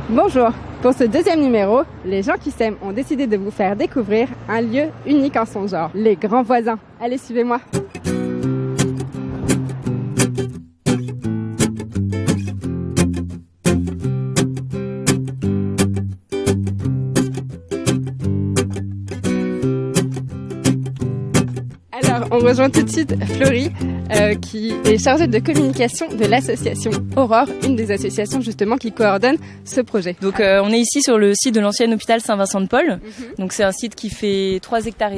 Bonjour, pour ce deuxième numéro, les gens qui s'aiment ont décidé de vous faire découvrir un lieu unique en son genre, les Grands Voisins. Allez, suivez-moi. Alors, on rejoint tout de suite Florie, qui est chargée de communication de l'association Aurore, une des associations justement qui coordonne ce projet. Donc on est ici sur le site de l'ancien hôpital Saint-Vincent-de-Paul. Donc c'est un site qui fait 3,5 hectares.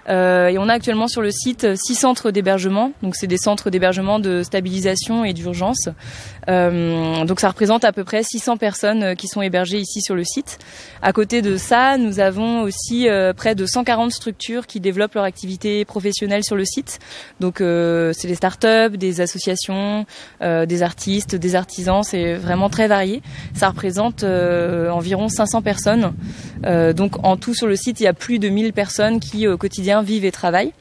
Et on a actuellement sur le site 6 centres d'hébergement. Donc c'est des centres d'hébergement de stabilisation et d'urgence. Donc ça représente à peu près 600 personnes qui sont hébergées ici sur le site. À côté de ça, nous avons aussi près de 140 structures qui développent leur activité professionnelle sur le site. Donc c'est des startups, des associations, des artistes, des artisans, c'est vraiment très varié. Ça représente environ 500 personnes. Donc en tout sur le site, il y a plus de 1000 personnes qui au quotidien vivent et travaillent.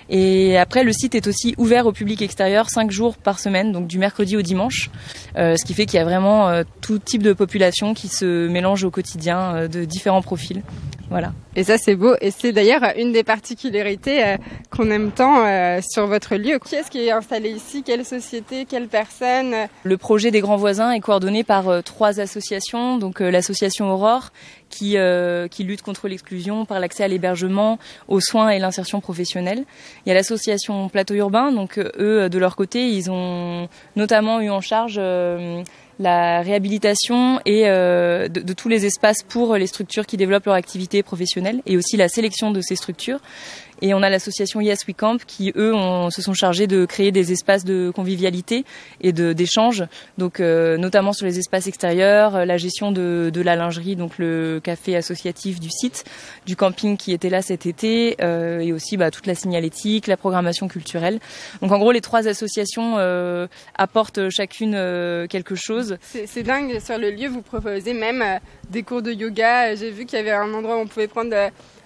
Et après, le site est aussi ouvert au public extérieur 5 jours par semaine, donc du mercredi au dimanche, ce qui fait qu'il y a vraiment tout type de population qui se mélange au quotidien de différents profils. Voilà. Et ça, c'est beau. Et c'est d'ailleurs une des particularités qu'on aime tant sur votre lieu. Qui est-ce qui est installé ici? Quelle société? Quelle personne? Le projet des Grands Voisins est coordonné par 3 associations. Donc l'association Aurore, qui lutte contre l'exclusion par l'accès à l'hébergement, aux soins et l'insertion professionnelle. Il y a l'association Plateau Urbain. Donc eux, de leur côté, ils ont notamment eu en charge la réhabilitation et de tous les espaces pour les structures qui développent leur activité professionnelle et aussi la sélection de ces structures. Et on a l'association Yes We Camp qui, eux, se sont chargés de créer des espaces de convivialité et d'échange, donc notamment sur les espaces extérieurs, la gestion de la lingerie, donc le café associatif du site, du camping qui était là cet été, et aussi toute la signalétique, la programmation culturelle. Donc en gros, les 3 associations apportent chacune quelque chose. C'est dingue, sur le lieu, vous proposez même des cours de yoga. J'ai vu qu'il y avait un endroit où on pouvait prendre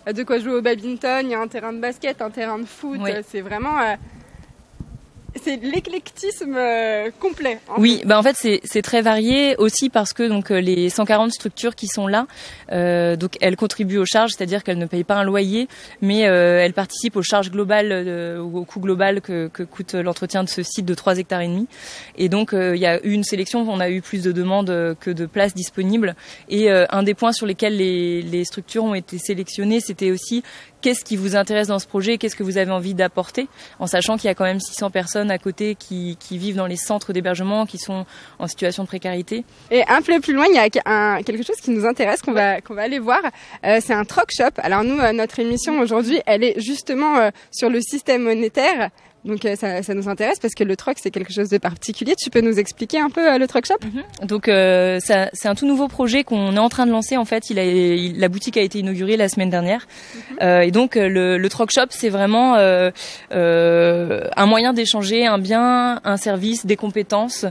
de quoi jouer au badminton, il y a un terrain de basket, un terrain de foot, oui. C'est vraiment... c'est l'éclectisme complet. Oui, en fait c'est très varié aussi parce que donc les 140 structures qui sont là, donc elles contribuent aux charges, c'est-à-dire qu'elles ne payent pas un loyer, mais elles participent aux charges globales ou au coût global que coûte l'entretien de ce site de 3,5 hectares. Et donc il y a eu une sélection, on a eu plus de demandes que de places disponibles. Et un des points sur lesquels les structures ont été sélectionnées, c'était aussi qu'est-ce qui vous intéresse dans ce projet, qu'est-ce que vous avez envie d'apporter, en sachant qu'il y a quand même 600 personnes à côté qui vivent dans les centres d'hébergement, qui sont en situation de précarité. Et un peu plus loin, il y a quelque chose qui nous intéresse, qu'on va aller voir. C'est un troc shop. Alors nous, notre émission aujourd'hui, elle est justement sur le système monétaire. Donc ça nous intéresse parce que le troc, c'est quelque chose de particulier. Tu peux nous expliquer un peu le troc shop? Donc c'est un tout nouveau projet qu'on est en train de lancer. En fait, la boutique a été inaugurée la semaine dernière. Et donc le troc shop, c'est vraiment un moyen d'échanger un bien, un service, des compétences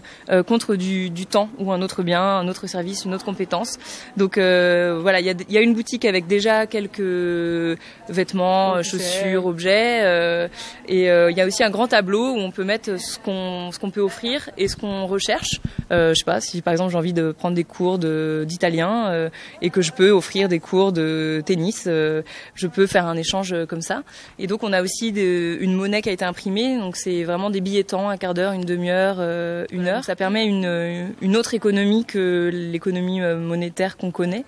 contre du temps ou un autre bien, un autre service, une autre compétence. Donc voilà, il y a une boutique avec déjà quelques vêtements, chaussures, objets. Et il y a aussi un grand tableau où on peut mettre ce qu'on peut offrir et ce qu'on recherche. Je sais pas, si par exemple j'ai envie de prendre des cours d'italien et que je peux offrir des cours de tennis, je peux faire un échange comme ça. Et donc on a aussi une monnaie qui a été imprimée, donc c'est vraiment des billets temps, un quart d'heure, une demi-heure, une heure. Ça permet une autre économie que l'économie monétaire qu'on connaît.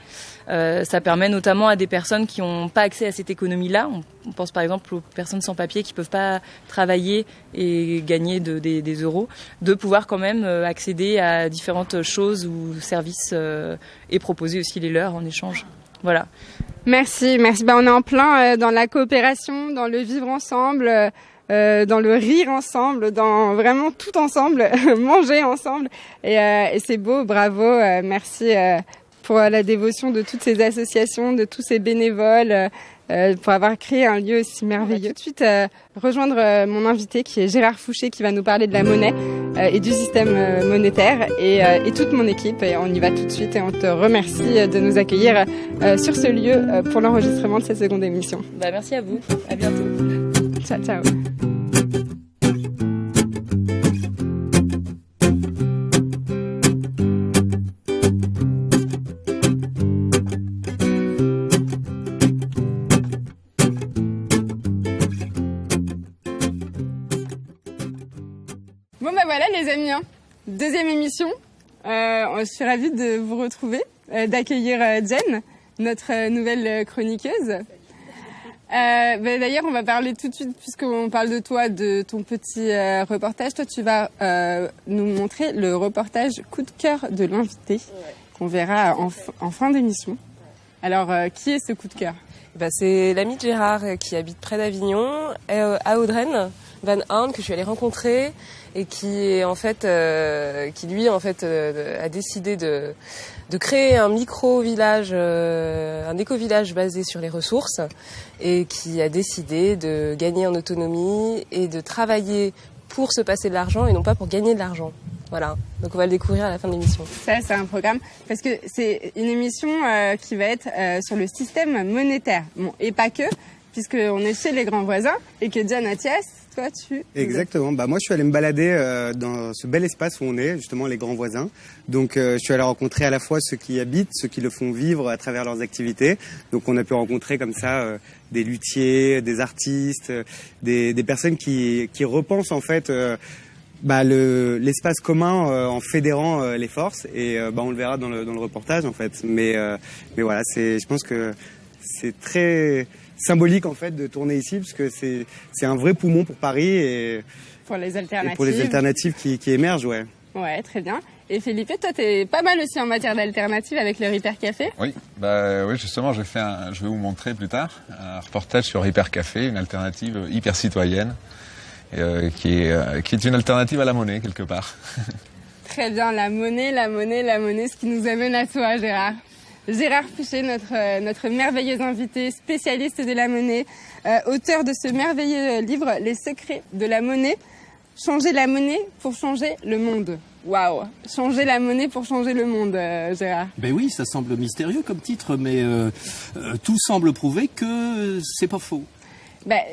Ça permet notamment à des personnes qui n'ont pas accès à cette économie-là. On pense par exemple aux personnes sans papier qui ne peuvent pas travailler et gagner des euros, de pouvoir quand même accéder à différentes choses ou services et proposer aussi les leurs en échange. Voilà. Merci. On est en plein dans la coopération, dans le vivre ensemble, dans le rire ensemble, dans vraiment tout ensemble, manger ensemble. Et c'est beau, bravo, merci pour la dévotion de toutes ces associations, de tous ces bénévoles, pour avoir créé un lieu aussi merveilleux. Tout de suite rejoindre mon invité qui est Gérard Fouché, qui va nous parler de la monnaie et du système monétaire et toute mon équipe. Et on y va tout de suite et on te remercie de nous accueillir sur ce lieu pour l'enregistrement de cette seconde émission. Merci à vous, à bientôt. Ciao, ciao. les amis, deuxième émission. Je suis ravie de vous retrouver, d'accueillir Jen, notre nouvelle chroniqueuse. D'ailleurs, on va parler tout de suite, puisqu'on parle de toi, de ton petit reportage. Toi, tu vas nous montrer le reportage coup de cœur de l'invité, qu'on verra en fin d'émission. Alors, qui est ce coup de cœur ? C'est l'ami de Gérard qui habite près d'Avignon, à Audren, Van Horn, que je suis allée rencontrer et qui est a décidé de créer un micro-village, un éco-village basé sur les ressources et qui a décidé de gagner en autonomie et de travailler pour se passer de l'argent et non pas pour gagner de l'argent. Voilà, donc on va le découvrir à la fin de l'émission. Ça, c'est un programme, parce que c'est une émission qui va être sur le système monétaire. Bon, et pas que, puisqu'on est chez les grands voisins, et que John Mathias, toi, tu... Exactement, moi je suis allé me balader dans ce bel espace où on est, justement les grands voisins. Donc je suis allé rencontrer à la fois ceux qui y habitent, ceux qui le font vivre à travers leurs activités. Donc on a pu rencontrer comme ça des luthiers, des artistes, des personnes qui repensent en fait... l'espace commun en fédérant les forces et on le verra dans le reportage en fait, mais voilà, je pense que c'est très symbolique en fait de tourner ici parce que c'est un vrai poumon pour Paris et pour les alternatives qui émergent. Ouais, très bien. Et Philippe, toi t'es pas mal aussi en matière d'alternatives avec le Hyper Café. Oui, justement je vais vous montrer plus tard un reportage sur Hyper Café, une alternative hyper citoyenne. Qui est une alternative à la monnaie, quelque part. Très bien, la monnaie, ce qui nous amène à toi, Gérard. Gérard Fichet, notre merveilleux invité, spécialiste de la monnaie, auteur de ce merveilleux livre, Les secrets de la monnaie. Changer la monnaie pour changer le monde. Waouh, changer la monnaie pour changer le monde, Gérard. Oui, ça semble mystérieux comme titre, mais tout semble prouver que c'est pas faux.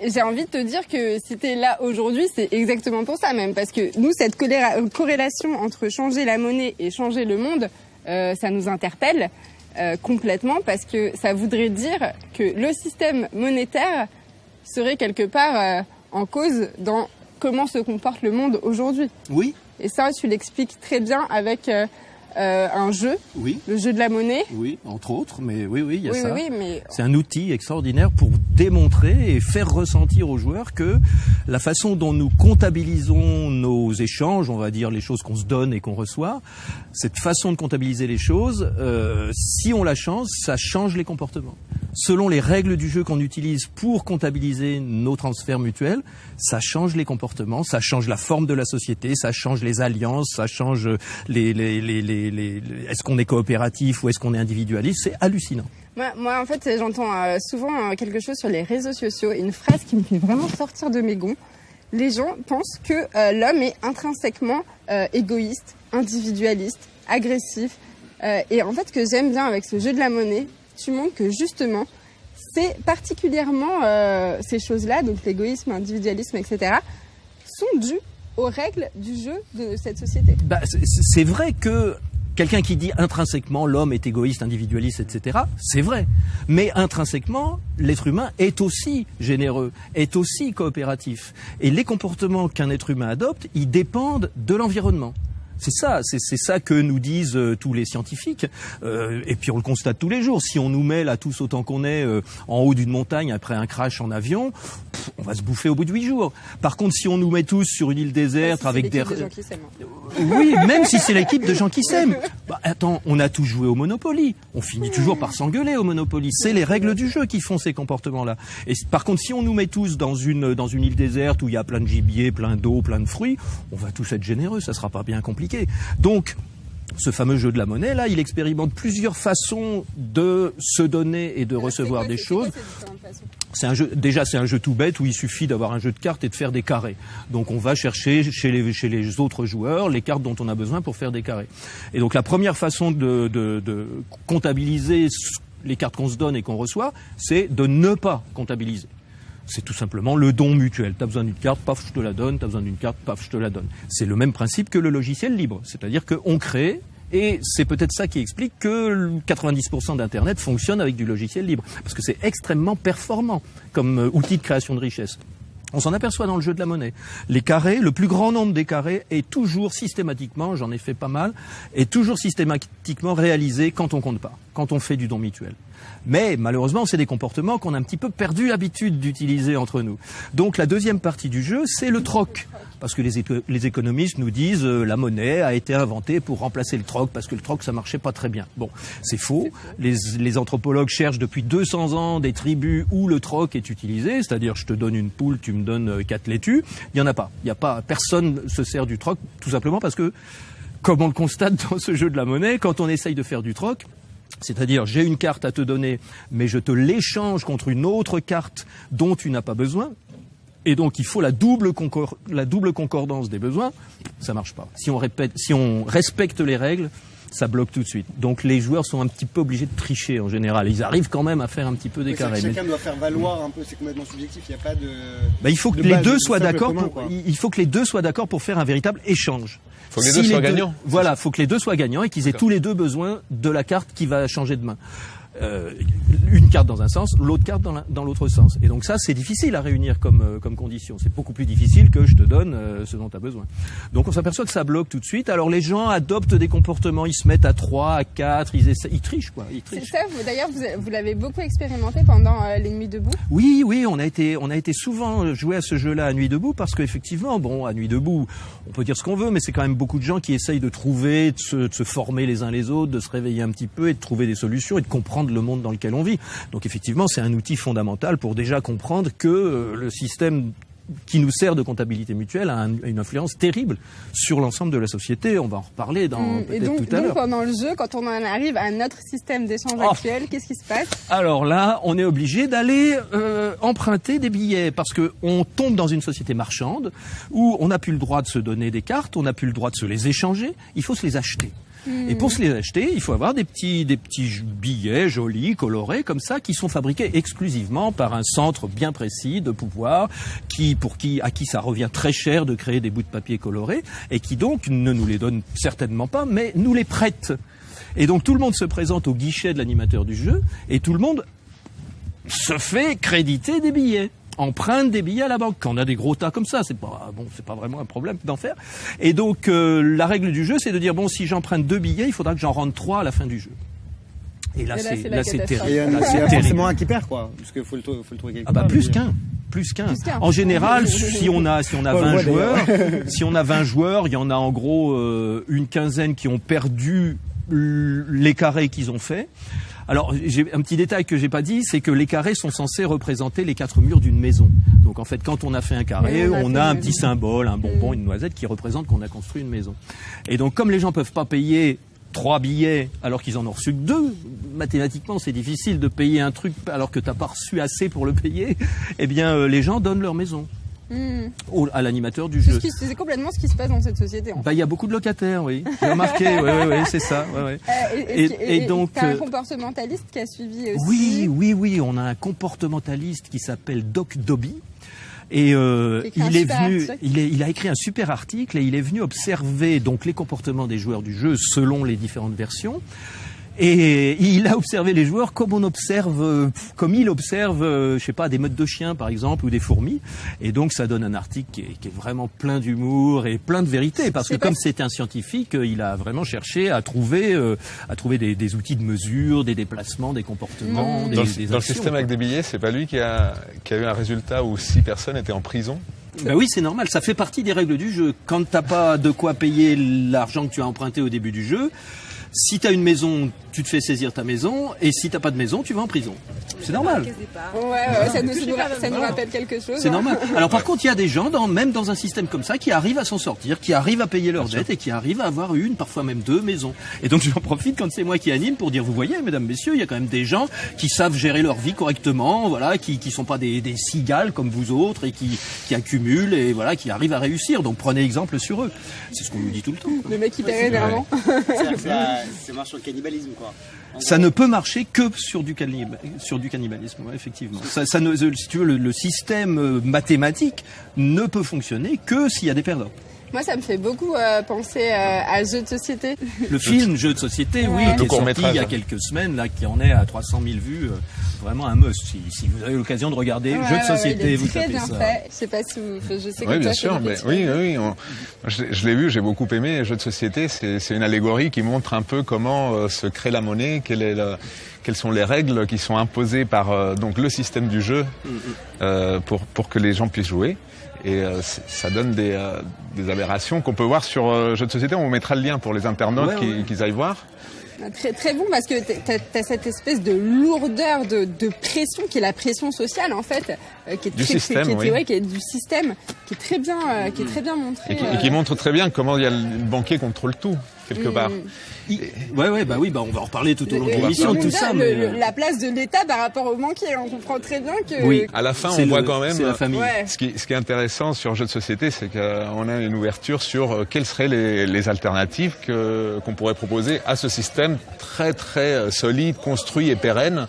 J'ai envie de te dire que si t'es là aujourd'hui, c'est exactement pour ça même. Parce que nous, cette corrélation entre changer la monnaie et changer le monde, ça nous interpelle complètement parce que ça voudrait dire que le système monétaire serait quelque part en cause dans comment se comporte le monde aujourd'hui. Oui. Et ça, tu l'expliques très bien avec... un jeu, le jeu de la monnaie. Oui, entre autres, mais oui, il y a ça. Oui, mais... C'est un outil extraordinaire pour démontrer et faire ressentir aux joueurs que la façon dont nous comptabilisons nos échanges, on va dire les choses qu'on se donne et qu'on reçoit, cette façon de comptabiliser les choses, si on la change, ça change les comportements. Selon les règles du jeu qu'on utilise pour comptabiliser nos transferts mutuels, ça change les comportements, ça change la forme de la société, ça change les alliances, ça change est-ce qu'on est coopératif ou est-ce qu'on est individualiste, c'est hallucinant. Moi, en fait, j'entends souvent quelque chose sur les réseaux sociaux, une phrase qui me fait vraiment sortir de mes gonds. Les gens pensent que l'homme est intrinsèquement égoïste, individualiste, agressif. Et en fait, ce que j'aime bien avec ce jeu de la monnaie, tu montres que justement, c'est particulièrement ces choses-là, donc l'égoïsme, l'individualisme, etc., sont dues aux règles du jeu de cette société. C'est vrai que quelqu'un qui dit intrinsèquement l'homme est égoïste, individualiste, etc., c'est vrai. Mais intrinsèquement, l'être humain est aussi généreux, est aussi coopératif. Et les comportements qu'un être humain adopte, ils dépendent de l'environnement. C'est ça que nous disent tous les scientifiques. Et puis on le constate tous les jours. Si on nous met là tous autant qu'on est en haut d'une montagne après un crash en avion, on va se bouffer au bout de 8 jours. Par contre, si on nous met tous sur une île déserte avec des... gens qui s'aiment. Oui, même si c'est l'équipe de gens qui s'aiment. Attends, on a tous joué au Monopoly. On finit toujours par s'engueuler au Monopoly. C'est les règles du jeu qui font ces comportements-là. Et par contre, si on nous met tous dans une île déserte où il y a plein de gibier, plein d'eau, plein de fruits, on va tous être généreux. Ça sera pas bien compliqué. Donc, ce fameux jeu de la monnaie, là, il expérimente plusieurs façons de se donner et de recevoir des choses. C'est un jeu tout bête où il suffit d'avoir un jeu de cartes et de faire des carrés. Donc on va chercher chez les autres joueurs les cartes dont on a besoin pour faire des carrés. Et donc la première façon de comptabiliser les cartes qu'on se donne et qu'on reçoit, c'est de ne pas comptabiliser. C'est tout simplement le don mutuel. T'as besoin d'une carte, paf, je te la donne. T'as besoin d'une carte, paf, je te la donne. C'est le même principe que le logiciel libre. C'est-à-dire qu'on crée, et c'est peut-être ça qui explique que 90% d'Internet fonctionne avec du logiciel libre. Parce que c'est extrêmement performant comme outil de création de richesse. On s'en aperçoit dans le jeu de la monnaie. Les carrés, le plus grand nombre des carrés est toujours systématiquement, j'en ai fait pas mal, est toujours systématiquement réalisé quand on compte pas, quand on fait du don mutuel. Mais malheureusement, c'est des comportements qu'on a un petit peu perdu l'habitude d'utiliser entre nous. Donc la deuxième partie du jeu, c'est le troc. Parce que les économistes nous disent la monnaie a été inventée pour remplacer le troc, parce que le troc, ça marchait pas très bien. Bon, c'est faux. Les anthropologues cherchent depuis 200 ans des tribus où le troc est utilisé, c'est-à-dire je te donne une poule, tu me donnes 4 laitues. Il y en a pas. Il y a pas. Personne se sert du troc, tout simplement parce que, comme on le constate dans ce jeu de la monnaie, quand on essaye de faire du troc, c'est-à-dire, j'ai une carte à te donner, mais je te l'échange contre une autre carte dont tu n'as pas besoin. Et donc, il faut la double concordance des besoins. Ça marche pas. Si on respecte les règles, ça bloque tout de suite. Donc, les joueurs sont un petit peu obligés de tricher en général. Ils arrivent quand même à faire un petit peu des carrés. Chacun doit faire valoir un peu. C'est complètement subjectif. Il n'y a pas de. Il faut que les deux soient d'accord. Il faut que les deux soient d'accord pour faire un véritable échange. Faut que les deux soient gagnants. Voilà, faut que les deux soient gagnants et qu'ils aient tous les deux besoin de la carte qui va changer de main. Une carte dans un sens, l'autre carte dans l'autre sens. Et donc ça, c'est difficile à réunir comme condition. C'est beaucoup plus difficile que je te donne ce dont tu as besoin. Donc on s'aperçoit que ça bloque tout de suite. Alors les gens adoptent des comportements, ils se mettent à 3, à 4, ils trichent quoi. Ils trichent. C'est ça, d'ailleurs vous l'avez beaucoup expérimenté pendant les Nuits debout. Oui, on a été souvent jouer à ce jeu-là à Nuit debout parce qu'effectivement, bon, à Nuit debout, on peut dire ce qu'on veut, mais c'est quand même beaucoup de gens qui essayent de trouver, de se former les uns les autres, de se réveiller un petit peu et de trouver des solutions et de comprendre le monde dans lequel on vit. Donc effectivement, c'est un outil fondamental pour déjà comprendre que le système qui nous sert de comptabilité mutuelle a une influence terrible sur l'ensemble de la société. On va en reparler peut-être tout à l'heure. Donc pendant le jeu, quand on en arrive à notre système d'échange actuel, qu'est-ce qui se passe? Alors là, on est obligé d'aller emprunter des billets parce que on tombe dans une société marchande où on n'a plus le droit de se donner des cartes, on n'a plus le droit de se les échanger, il faut se les acheter. Et pour se les acheter, il faut avoir des petits billets jolis, colorés, comme ça, qui sont fabriqués exclusivement par un centre bien précis de pouvoir, à qui ça revient très cher de créer des bouts de papier colorés, et qui donc ne nous les donne certainement pas, mais nous les prête. Et donc tout le monde se présente au guichet de l'animateur du jeu, et tout le monde se fait créditer des billets. Emprunte des billets à la banque. Quand on a des gros tas comme ça, c'est pas vraiment un problème d'en faire. Et donc la règle du jeu, c'est de dire bon, si j'emprunte 2 billets, il faudra que j'en rende 3 à la fin du jeu. Et là, c'est terrible. Il y a forcément un qui perd, quoi, parce qu'il faut le trouver quelque part. Plus qu'un. En général, si on a 20 joueurs, il y en a en gros une quinzaine qui ont perdu les carrés qu'ils ont faits. Alors, j'ai un petit détail que j'ai pas dit, c'est que les carrés sont censés représenter les 4 murs d'une maison. Donc en fait, quand on a fait un carré, on a un petit symbole, un bonbon, une noisette qui représente qu'on a construit une maison. Et donc comme les gens peuvent pas payer 3 billets alors qu'ils en ont reçu que 2, mathématiquement c'est difficile de payer un truc alors que t'as pas reçu assez pour le payer, eh bien les gens donnent leur maison. À l'animateur du jeu. C'est complètement ce qui se passe dans cette société. Il y a beaucoup de locataires, oui. J'ai remarqué, oui, c'est ça. Ouais. Et donc, t'as un comportementaliste qui a suivi aussi. Oui, on a un comportementaliste qui s'appelle Doc Dobby. Et il a écrit un super article et il est venu observer donc les comportements des joueurs du jeu selon les différentes versions. Et il a observé les joueurs comme il observe, je sais pas, des meutes de chiens par exemple ou des fourmis. Et donc ça donne un article qui est vraiment plein d'humour et plein de vérité, parce que comme c'est un scientifique, il a vraiment cherché à trouver des outils de mesure, des déplacements, des comportements, des actions. Dans le système avec des billets, c'est pas lui qui a eu un résultat où 6 personnes étaient en prison? Ben oui, c'est normal, ça fait partie des règles du jeu. Quand t'as pas de quoi payer l'argent que tu as emprunté au début du jeu, si t'as une maison, tu te fais saisir ta maison, et si t'as pas de maison, tu vas en prison. C'est normal. Ça nous rappelle quelque chose. C'est normal. Alors par contre, il y a des gens, même dans un système comme ça, qui arrivent à s'en sortir, qui arrivent à payer leurs dettes et qui arrivent à avoir parfois même 2 maisons. Et donc j'en profite quand c'est moi qui anime pour dire, vous voyez, mesdames, messieurs, il y a quand même des gens qui savent gérer leur vie correctement, voilà, qui sont pas des cigales comme vous autres et qui accumulent et voilà, qui arrivent à réussir. Donc prenez exemple sur eux. C'est ce qu'on nous dit tout le temps. Le mec hyper énervant. Ça marche sur le cannibalisme, quoi. Ça ne peut marcher que sur du cannibalisme, ouais, effectivement. Si tu veux, le système mathématique ne peut fonctionner que s'il y a des perdants. Moi, ça me fait beaucoup penser à jeux de société. Le film Jeux de société, oui, Ouais. qui est sorti court-métrage. il y a quelques semaines, là, qui en est à 300 000 vues. Vraiment un must. Si vous avez l'occasion de regarder Jeux de société, il est vous très tapez bien ça. fait. Je sais pas si je sais que Oui, toi, bien sûr. Mais, oui. Je l'ai vu, j'ai beaucoup aimé. Les jeux de société, c'est une allégorie qui montre un peu comment se crée la monnaie, quelles sont les règles qui sont imposées par donc le système du jeu pour que les gens puissent jouer. Et ça donne des aberrations qu'on peut voir sur Jeux de société. On vous mettra le lien pour les internautes qu'ils aillent voir. Très, très bon parce que t'as cette espèce de lourdeur de pression qui est la pression sociale en fait, qui est Du système, qui est du système, qui est très bien montré. Et qui montre très bien comment il y a le banquier contrôle tout, quelque part. On va en reparler tout au long de l'émission, tout ça. La place de l'État par rapport au banquier, on comprend très bien que... À la fin, on voit quand même... C'est la famille. Ouais. Ce qui est intéressant sur Jeux de société, c'est qu'on a une ouverture sur quelles seraient les alternatives qu'on pourrait proposer à ce système très très solide, construit et pérenne,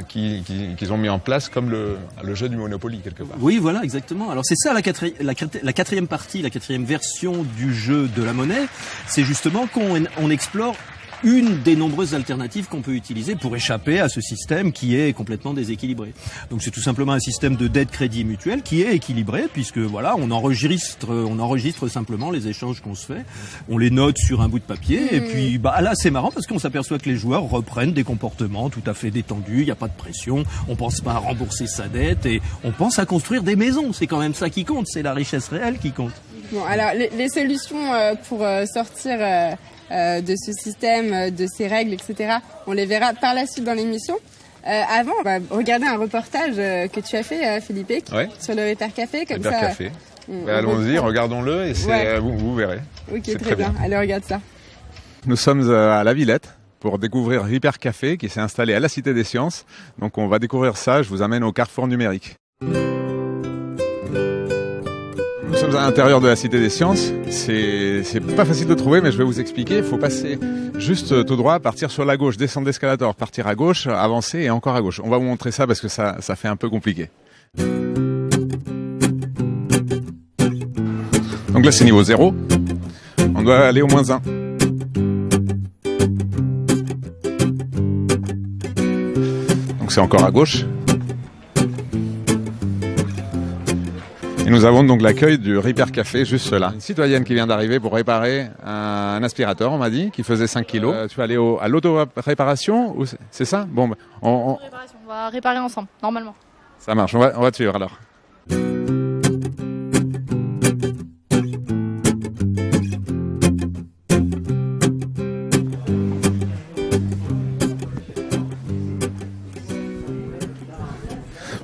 qu'ils ont mis en place comme le jeu du Monopoly quelque part. Oui, voilà, exactement. Alors c'est ça la quatrième partie, la quatrième version du jeu de la monnaie, c'est justement qu'on explore une des nombreuses alternatives qu'on peut utiliser pour échapper à ce système qui est complètement déséquilibré. Donc c'est tout simplement un système de dette crédit mutuel qui est équilibré puisque voilà, on enregistre simplement les échanges qu'on se fait, on les note sur un bout de papier et puis là c'est marrant parce qu'on s'aperçoit que les joueurs reprennent des comportements tout à fait détendus, il n'y a pas de pression, on pense pas à rembourser sa dette et on pense à construire des maisons, c'est quand même ça qui compte, c'est la richesse réelle qui compte. Bon, alors les solutions pour sortir de ce système, de ces règles, etc., on les verra par la suite dans l'émission. Avant, on va regarder un reportage que tu as fait, Philippe, sur le Hyper Café. Comme Hyper ça, Café. Allons-y, regardons-le et vous verrez. Ok, C'est très bien. Allez, regarde ça. Nous sommes à la Villette pour découvrir Hyper Café qui s'est installé à la Cité des Sciences. Donc on va découvrir ça, je vous amène au Carrefour numérique. Nous sommes à l'intérieur de la Cité des Sciences. C'est pas facile de trouver, mais je vais vous expliquer. Il faut passer juste tout droit, partir sur la gauche, descendre l'escalator, partir à gauche, avancer et encore à gauche. On va vous montrer ça parce que ça fait un peu compliqué. Donc là, c'est niveau 0. On doit aller au moins 1. Donc c'est encore à gauche. Et nous avons donc l'accueil du Hyper Café juste là. Une citoyenne qui vient d'arriver pour réparer un aspirateur, on m'a dit, qui faisait 5 kilos. Tu vas aller à l'auto-réparation ou c'est ça? Bon, on va réparer ensemble, normalement. Ça marche, on va te suivre alors.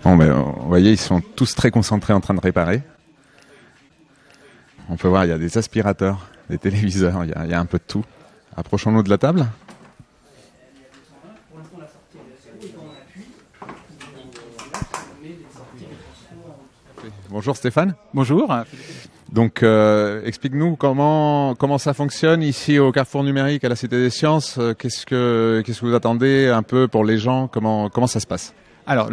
Bon, vous voyez, ils sont tous très concentrés en train de réparer. On peut voir, il y a des aspirateurs, des téléviseurs, il y a un peu de tout. Approchons-nous de la table. Bonjour Stéphane. Bonjour. Donc, explique-nous comment ça fonctionne ici au Carrefour numérique à la Cité des Sciences. Qu'est-ce que vous attendez un peu pour les gens? Comment ça se passe? Alors,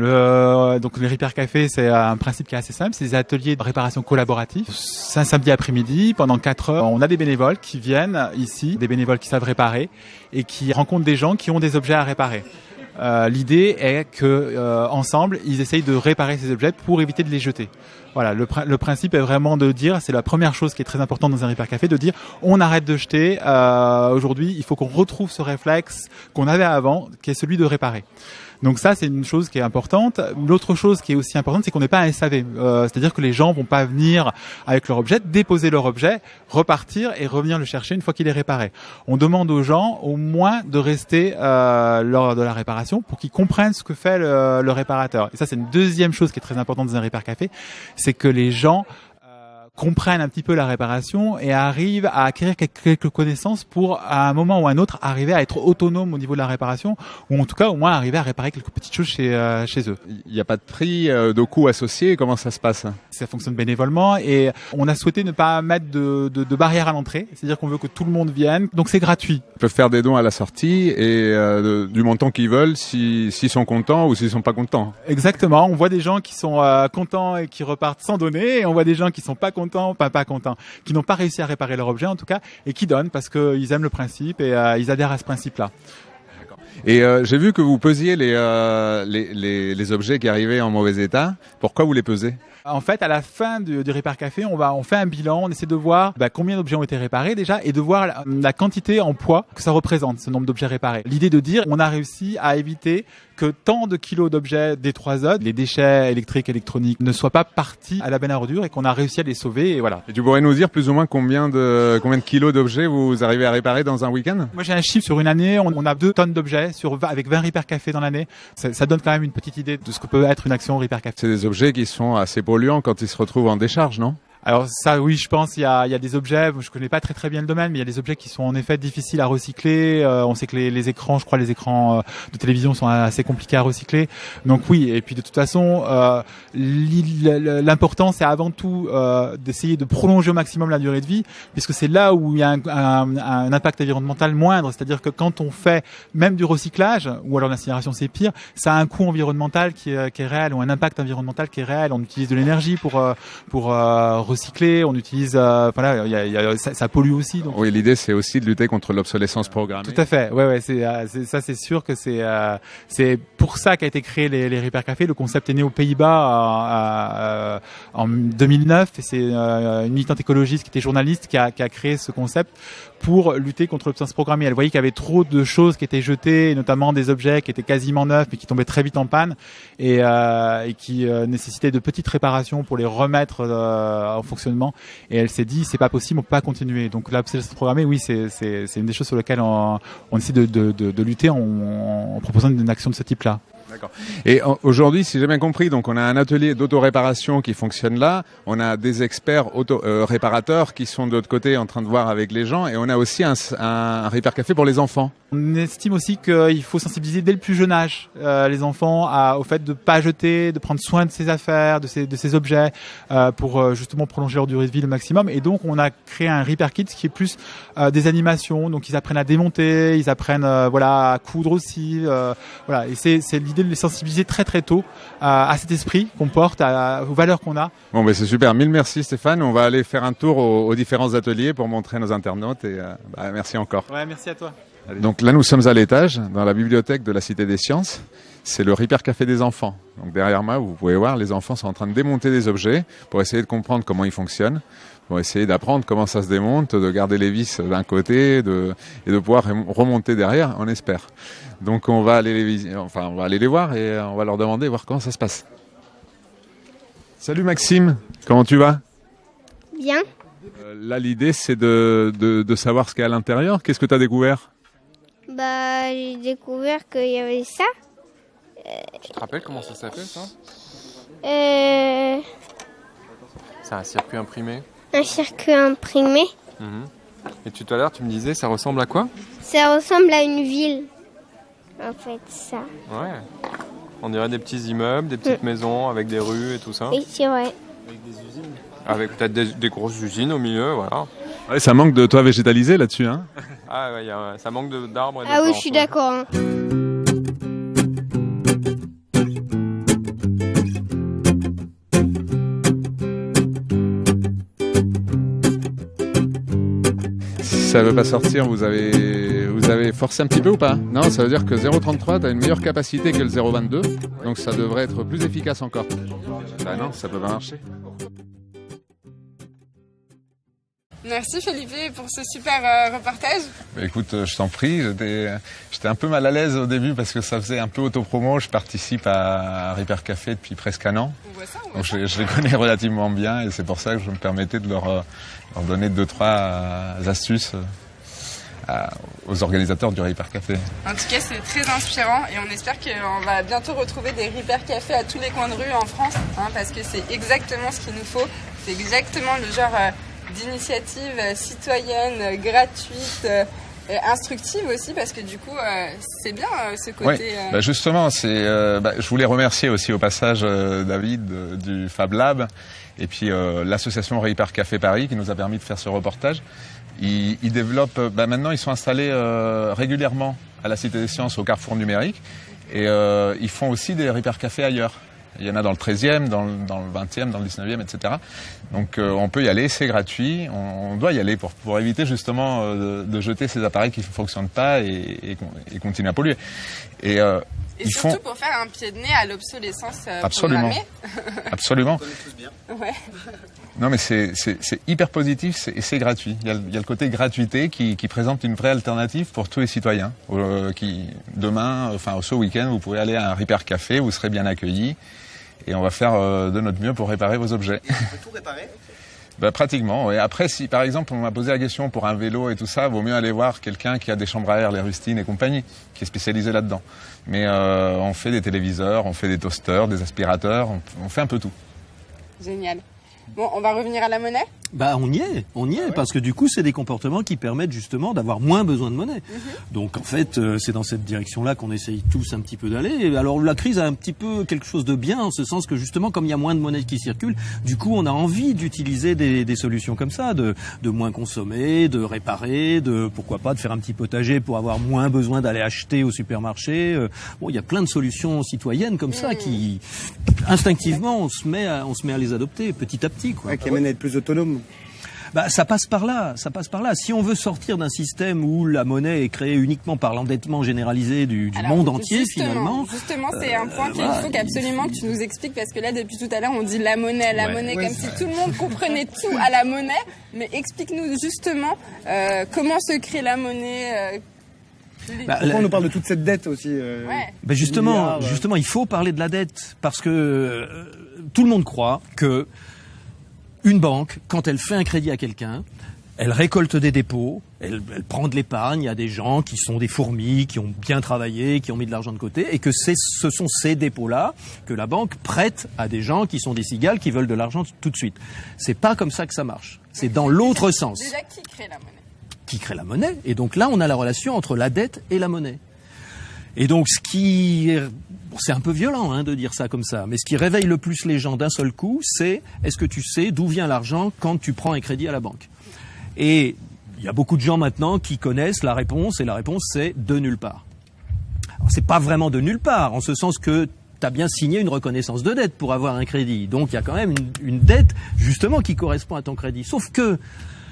donc le Hyper Café, c'est un principe qui est assez simple. C'est des ateliers de réparation collaborative. C'est un samedi après-midi, pendant 4 heures. On a des bénévoles qui viennent ici, des bénévoles qui savent réparer et qui rencontrent des gens qui ont des objets à réparer. L'idée est que ensemble, ils essayent de réparer ces objets pour éviter de les jeter. Voilà, le principe est vraiment de dire, c'est la première chose qui est très importante dans un Hyper Café, de dire on arrête de jeter. Aujourd'hui, il faut qu'on retrouve ce réflexe qu'on avait avant, qui est celui de réparer. Donc ça, c'est une chose qui est importante. L'autre chose qui est aussi importante, c'est qu'on n'est pas un SAV. C'est-à-dire que les gens vont pas venir avec leur objet, déposer leur objet, repartir et revenir le chercher une fois qu'il est réparé. On demande aux gens au moins de rester lors de la réparation pour qu'ils comprennent ce que fait le réparateur. Et ça, c'est une deuxième chose qui est très importante dans un Hyper Café, c'est que les gens comprennent un petit peu la réparation et arrivent à acquérir quelques connaissances pour, à un moment ou à un autre, arriver à être autonome au niveau de la réparation, ou en tout cas au moins arriver à réparer quelques petites choses chez eux. Il n'y a pas de prix, de coût associé, comment ça se passe? Ça fonctionne bénévolement et on a souhaité ne pas mettre de barrière à l'entrée, c'est-à-dire qu'on veut que tout le monde vienne, donc c'est gratuit. Ils peuvent faire des dons à la sortie et du montant qu'ils veulent, s'ils sont contents ou s'ils sont pas contents. Exactement, on voit des gens qui sont contents et qui repartent sans donner, et on voit des gens qui sont pas contents contents, pas contents, qui n'ont pas réussi à réparer leur objet en tout cas, et qui donnent parce qu'ils aiment le principe et ils adhèrent à ce principe-là. Et j'ai vu que vous pesiez les objets qui arrivaient en mauvais état. Pourquoi vous les pesez ? En fait, à la fin du Repair Café, on fait un bilan, on essaie de voir combien d'objets ont été réparés déjà et de voir la quantité en poids que ça représente, ce nombre d'objets réparés. L'idée de dire, on a réussi à éviter que tant de kilos d'objets des 3 les déchets électriques, électroniques, ne soient pas partis à la benne à ordures et qu'on a réussi à les sauver et voilà. Et tu pourrais nous dire plus ou moins combien de kilos d'objets vous arrivez à réparer dans un week-end ? Moi, j'ai un chiffre sur une année, on a 2 tonnes d'objets avec 20 Repair Café dans l'année. Ça donne quand même une petite idée de ce que peut être une action Repair Café. C'est des objets qui sont assez polluants quand ils se retrouvent en décharge, non ? Alors ça, oui, je pense il y a des objets, je connais pas très bien le domaine, mais il y a des objets qui sont en effet difficiles à recycler. On sait que les écrans, je crois, les écrans de télévision sont assez compliqués à recycler. Donc oui, et puis de toute façon, l'important c'est avant tout d'essayer de prolonger au maximum la durée de vie, puisque c'est là où il y a un impact environnemental moindre. C'est-à-dire que quand on fait même du recyclage, ou alors l'incinération c'est pire, ça a un coût environnemental qui est réel, ou un impact environnemental qui est réel. On utilise de l'énergie pour recycler, on utilise, ça pollue aussi. Donc. Oui, l'idée c'est aussi de lutter contre l'obsolescence programmée. Tout à fait. Ouais, c'est sûr que c'est pour ça qu'a été créé les Repair Café. Le concept est né aux Pays-Bas en 2009 et c'est une militante écologiste qui était journaliste qui a créé ce concept pour lutter contre l'obsolescence programmée. Elle voyait qu'il y avait trop de choses qui étaient jetées, notamment des objets qui étaient quasiment neufs mais qui tombaient très vite en panne et qui nécessitaient de petites réparations pour les remettre en fonctionnement. Et elle s'est dit c'est pas possible, on peut pas continuer. Donc l'obsolescence programmée, oui, c'est une des choses sur lesquelles on essaie de lutter en proposant une action de ce type-là. D'accord. Et aujourd'hui, si j'ai bien compris, donc on a un atelier d'autoréparation qui fonctionne là, on a des experts réparateurs qui sont de l'autre côté en train de voir avec les gens, et on a aussi un Repair Café pour les enfants. On estime aussi qu'il faut sensibiliser dès le plus jeune âge les enfants au fait de pas jeter, de prendre soin de ses affaires, de ses objets pour justement prolonger leur durée de vie le maximum. Et donc on a créé un Repair Kit qui est plus des animations, donc ils apprennent à démonter, ils apprennent à coudre aussi, voilà. Et c'est l'idée de les sensibiliser très très tôt à cet esprit qu'on porte, aux valeurs qu'on a. Bon, ben c'est super. Mille merci Stéphane. On va aller faire un tour aux différents ateliers pour montrer à nos internautes et merci encore. Ouais, merci à toi. Allez. Donc là, nous sommes à l'étage, dans la bibliothèque de la Cité des Sciences. C'est le Repair Café des enfants. Donc derrière moi, vous pouvez voir, les enfants sont en train de démonter des objets pour essayer de comprendre comment ils fonctionnent, pour essayer d'apprendre comment ça se démonte, de garder les vis d'un côté et de pouvoir remonter derrière, on espère. Donc on va aller les voir et on va leur demander, voir comment ça se passe. Salut Maxime, comment tu vas ? Bien. Là, l'idée, c'est de savoir ce qu'il y a à l'intérieur. Qu'est-ce que tu as découvert ? J'ai découvert qu'il y avait ça. Tu te rappelles comment ça s'appelle, ça ? C'est un circuit imprimé. Un circuit imprimé. Et tout à l'heure, tu me disais, ça ressemble à quoi ? Ça ressemble à une ville, en fait, ça. Ouais. On dirait des petits immeubles, des petites maisons avec des rues et tout ça. Oui, c'est vrai. Avec des usines. Avec peut-être des grosses usines au milieu, voilà. Ouais, ça manque de toit végétalisé là-dessus, hein ? Ah ouais, ça manque d'arbres et de Ah oui, plantes, je suis d'accord. Hein. Ça veut pas sortir, vous avez forcé un petit peu ou pas ? Non, ça veut dire que 0,33, tu as une meilleure capacité que le 0,22, donc ça devrait être plus efficace encore. Bah non, ça peut pas marcher. Merci Felipe pour ce super reportage. Écoute, je t'en prie, j'étais un peu mal à l'aise au début parce que ça faisait un peu autopromo. Je participe à Repair Café depuis presque un an. On voit ça. Donc je les connais relativement bien et c'est pour ça que je me permettais de leur donner 2-3 astuces aux organisateurs du Repair Café. En tout cas, c'est très inspirant et on espère qu'on va bientôt retrouver des Repair Café à tous les coins de rue en France, parce que c'est exactement ce qu'il nous faut. C'est exactement le genre d'initiative citoyenne, gratuite, instructive aussi, parce que du coup, c'est bien ce côté... Oui, justement, je voulais remercier aussi au passage David du Fab Lab et puis l'association Repair Café Paris qui nous a permis de faire ce reportage. Ils développent, maintenant ils sont installés régulièrement à la Cité des Sciences au Carrefour Numérique et ils font aussi des Repair Café ailleurs. Il y en a dans le 13e, dans le 20e, dans le 19e, etc. Donc on peut y aller, c'est gratuit. On doit y aller pour éviter justement de jeter ces appareils qui ne fonctionnent pas et continuer à polluer. Et surtout pour faire un pied de nez à l'obsolescence Absolument. programmée. Absolument. On connaît tous bien. Ouais. Non mais c'est hyper positif et c'est gratuit. Il y a le côté gratuité qui présente une vraie alternative pour tous les citoyens. Demain, ce week-end, vous pouvez aller à un Repair Café, vous serez bien accueillis et on va faire de notre mieux pour réparer vos objets. Et on peut tout réparer ? Pratiquement. Et après, si par exemple on m'a posé la question pour un vélo et tout ça, vaut mieux aller voir quelqu'un qui a des chambres à air, les rustines et compagnie, qui est spécialisé là-dedans. Mais on fait des téléviseurs, on fait des toasters, des aspirateurs, on fait un peu tout. Génial. Bon, on va revenir à la monnaie ? On y est, parce que du coup, c'est des comportements qui permettent justement d'avoir moins besoin de monnaie. Donc en fait, c'est dans cette direction-là qu'on essaye tous un petit peu d'aller. Alors la crise a un petit peu quelque chose de bien, en ce sens que justement, comme il y a moins de monnaie qui circule, du coup, on a envie d'utiliser des solutions comme ça, de moins consommer, de réparer, pourquoi pas, de faire un petit potager pour avoir moins besoin d'aller acheter au supermarché. Bon, il y a plein de solutions citoyennes comme ça qui, instinctivement, on se met à les adopter petit à petit, quoi. Qui amène à être plus autonome. Ça passe par là. Si on veut sortir d'un système où la monnaie est créée uniquement par l'endettement généralisé du monde entier, finalement. Justement, c'est un point qu'il faut absolument que tu nous expliques, parce que là, depuis tout à l'heure, on dit la monnaie, comme si tout le monde comprenait tout à la monnaie. Mais explique-nous justement comment se crée la monnaie. Pourquoi on nous parle de toute cette dette aussi Justement, il faut parler de la dette, parce que tout le monde croit que une banque, quand elle fait un crédit à quelqu'un, elle récolte des dépôts, elle prend de l'épargne à des gens qui sont des fourmis, qui ont bien travaillé, qui ont mis de l'argent de côté, et que ce sont ces dépôts-là que la banque prête à des gens qui sont des cigales, qui veulent de l'argent tout de suite. C'est pas comme ça que ça marche. C'est dans l'autre sens. Déjà, qui crée la monnaie ? Qui crée la monnaie. Et donc là, on a la relation entre la dette et la monnaie. Et donc, c'est un peu violent de dire ça comme ça, mais ce qui réveille le plus les gens d'un seul coup, c'est est-ce que tu sais d'où vient l'argent quand tu prends un crédit à la banque ? Et il y a beaucoup de gens maintenant qui connaissent la réponse, et la réponse c'est de nulle part. Alors c'est pas vraiment de nulle part, en ce sens que tu as bien signé une reconnaissance de dette pour avoir un crédit. Donc il y a quand même une dette justement qui correspond à ton crédit. Sauf que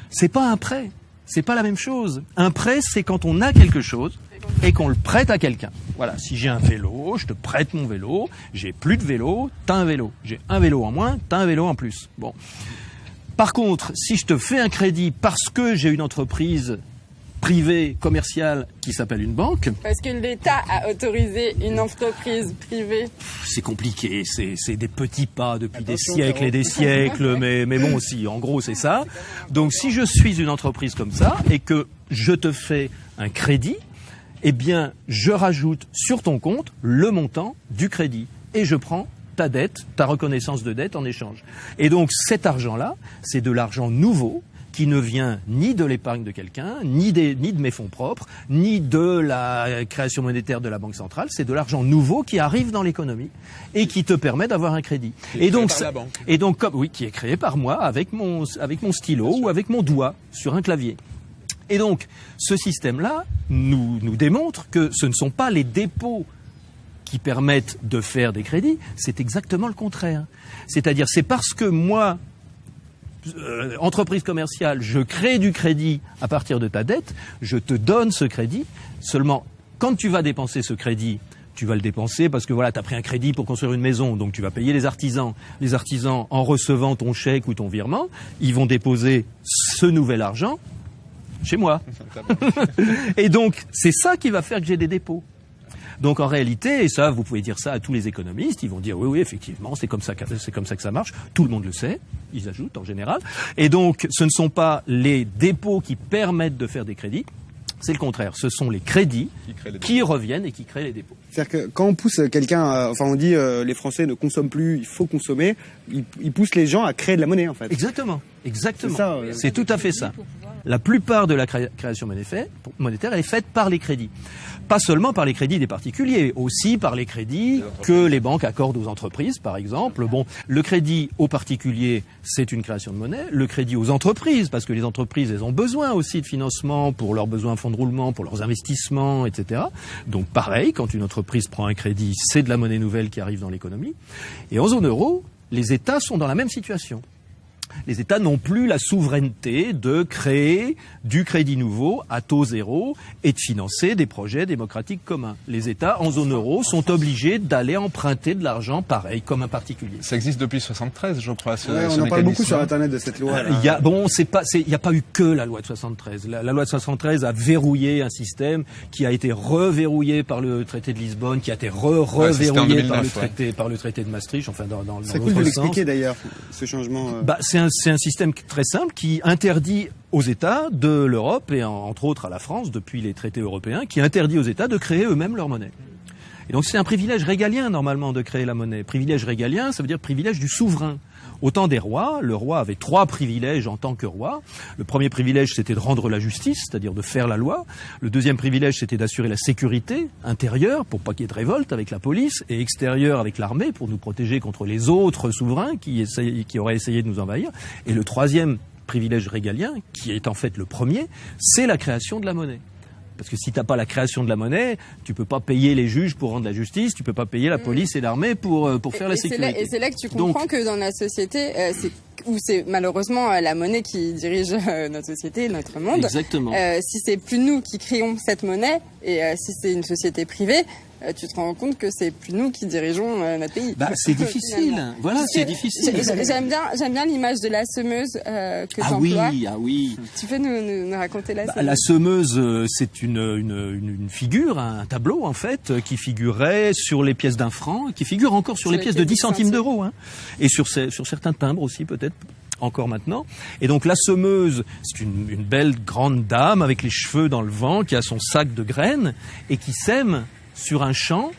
c'est pas un prêt, c'est pas la même chose. Un prêt, c'est quand on a quelque chose et qu'on le prête à quelqu'un. Voilà, si j'ai un vélo, je te prête mon vélo, j'ai plus de vélo, t'as un vélo. J'ai un vélo en moins, t'as un vélo en plus. Bon. Par contre, si je te fais un crédit parce que j'ai une entreprise privée, commerciale, qui s'appelle une banque... Parce que l'État a autorisé une entreprise privée. C'est compliqué, c'est des petits pas depuis des siècles et des siècles, mais bon aussi, en gros c'est ça. Donc si je suis une entreprise comme ça et que je te fais un crédit, eh bien, je rajoute sur ton compte le montant du crédit et je prends ta dette, ta reconnaissance de dette en échange. Et donc, cet argent-là, c'est de l'argent nouveau qui ne vient ni de l'épargne de quelqu'un, ni de mes fonds propres, ni de la création monétaire de la Banque centrale. C'est de l'argent nouveau qui arrive dans l'économie et qui te permet d'avoir un crédit. Et donc, qui est créé par moi avec mon stylo ou avec mon doigt sur un clavier. Et donc, ce système-là nous démontre que ce ne sont pas les dépôts qui permettent de faire des crédits, c'est exactement le contraire. C'est-à-dire, c'est parce que moi, entreprise commerciale, je crée du crédit à partir de ta dette, je te donne ce crédit, seulement quand tu vas dépenser ce crédit, tu vas le dépenser parce que voilà, tu as pris un crédit pour construire une maison, donc tu vas payer les artisans. Les artisans, en recevant ton chèque ou ton virement, ils vont déposer ce nouvel argent chez moi. Et donc, c'est ça qui va faire que j'ai des dépôts. Donc en réalité, et ça, vous pouvez dire ça à tous les économistes, ils vont dire oui, effectivement, c'est comme ça que ça marche. Tout le monde le sait, ils ajoutent en général. Et donc, ce ne sont pas les dépôts qui permettent de faire des crédits, c'est le contraire. Ce sont les crédits qui reviennent et qui créent les dépôts. C'est-à-dire que quand on pousse quelqu'un, on dit les Français ne consomment plus, il faut consommer, ils poussent les gens à créer de la monnaie en fait. Exactement. C'est tout à fait ça. La plupart de la création monétaire, elle est faite par les crédits. Pas seulement par les crédits des particuliers, aussi par les crédits que les banques accordent aux entreprises, par exemple. Bon, le crédit aux particuliers, c'est une création de monnaie. Le crédit aux entreprises, parce que les entreprises, elles ont besoin aussi de financement pour leurs besoins fonds de roulement, pour leurs investissements, etc. Donc pareil, quand une entreprise prend un crédit, c'est de la monnaie nouvelle qui arrive dans l'économie. Et en zone euro, les États sont dans la même situation. Les États n'ont plus la souveraineté de créer du crédit nouveau à taux zéro et de financer des projets démocratiques communs. Les États en zone euro sont obligés d'aller emprunter de l'argent pareil comme un particulier. Ça existe depuis 73, je crois. On en parle beaucoup sur Internet de cette loi. Il y a pas eu que la loi de 73. La loi de 73 a verrouillé un système qui a été reverrouillé par le traité de Lisbonne, qui a été reverrouillé par le traité de Maastricht. Enfin, dans c'est cool de l'expliquer d'ailleurs, ce changement. C'est un système très simple qui interdit aux États de l'Europe et entre autres à la France depuis les traités européens, qui interdit aux États de créer eux-mêmes leur monnaie. Et donc c'est un privilège régalien normalement de créer la monnaie. Privilège régalien, ça veut dire privilège du souverain. Au temps des rois, le roi avait 3 privilèges en tant que roi. Le premier privilège, c'était de rendre la justice, c'est-à-dire de faire la loi. Le deuxième privilège, c'était d'assurer la sécurité intérieure pour pas qu'il y ait de révolte avec la police, et extérieure avec l'armée pour nous protéger contre les autres souverains qui auraient essayé de nous envahir. Et le troisième privilège régalien, qui est en fait le premier, c'est la création de la monnaie. Parce que si t'as pas la création de la monnaie, tu peux pas payer les juges pour rendre la justice, tu peux pas payer la police et l'armée pour faire la sécurité. Et c'est là que tu comprends que dans la société, c'est malheureusement la monnaie qui dirige notre société, notre monde. Exactement. Si c'est plus nous qui créons cette monnaie, et si c'est une société privée, tu te rends compte que c'est plus nous qui dirigeons notre pays. C'est difficile. Voilà, c'est difficile. J'aime bien l'image de la semeuse que tu emploies. Ah oui. Tu peux nous raconter la semeuse. La semeuse, c'est une figure, un tableau en fait, qui figurait sur les pièces d'1 franc, qui figure encore sur les pièces de 10 centimes d'euros, hein, et sur certains timbres aussi peut-être. Encore maintenant. Et donc la semeuse, c'est une belle grande dame avec les cheveux dans le vent, qui a son sac de graines et qui sème sur un champ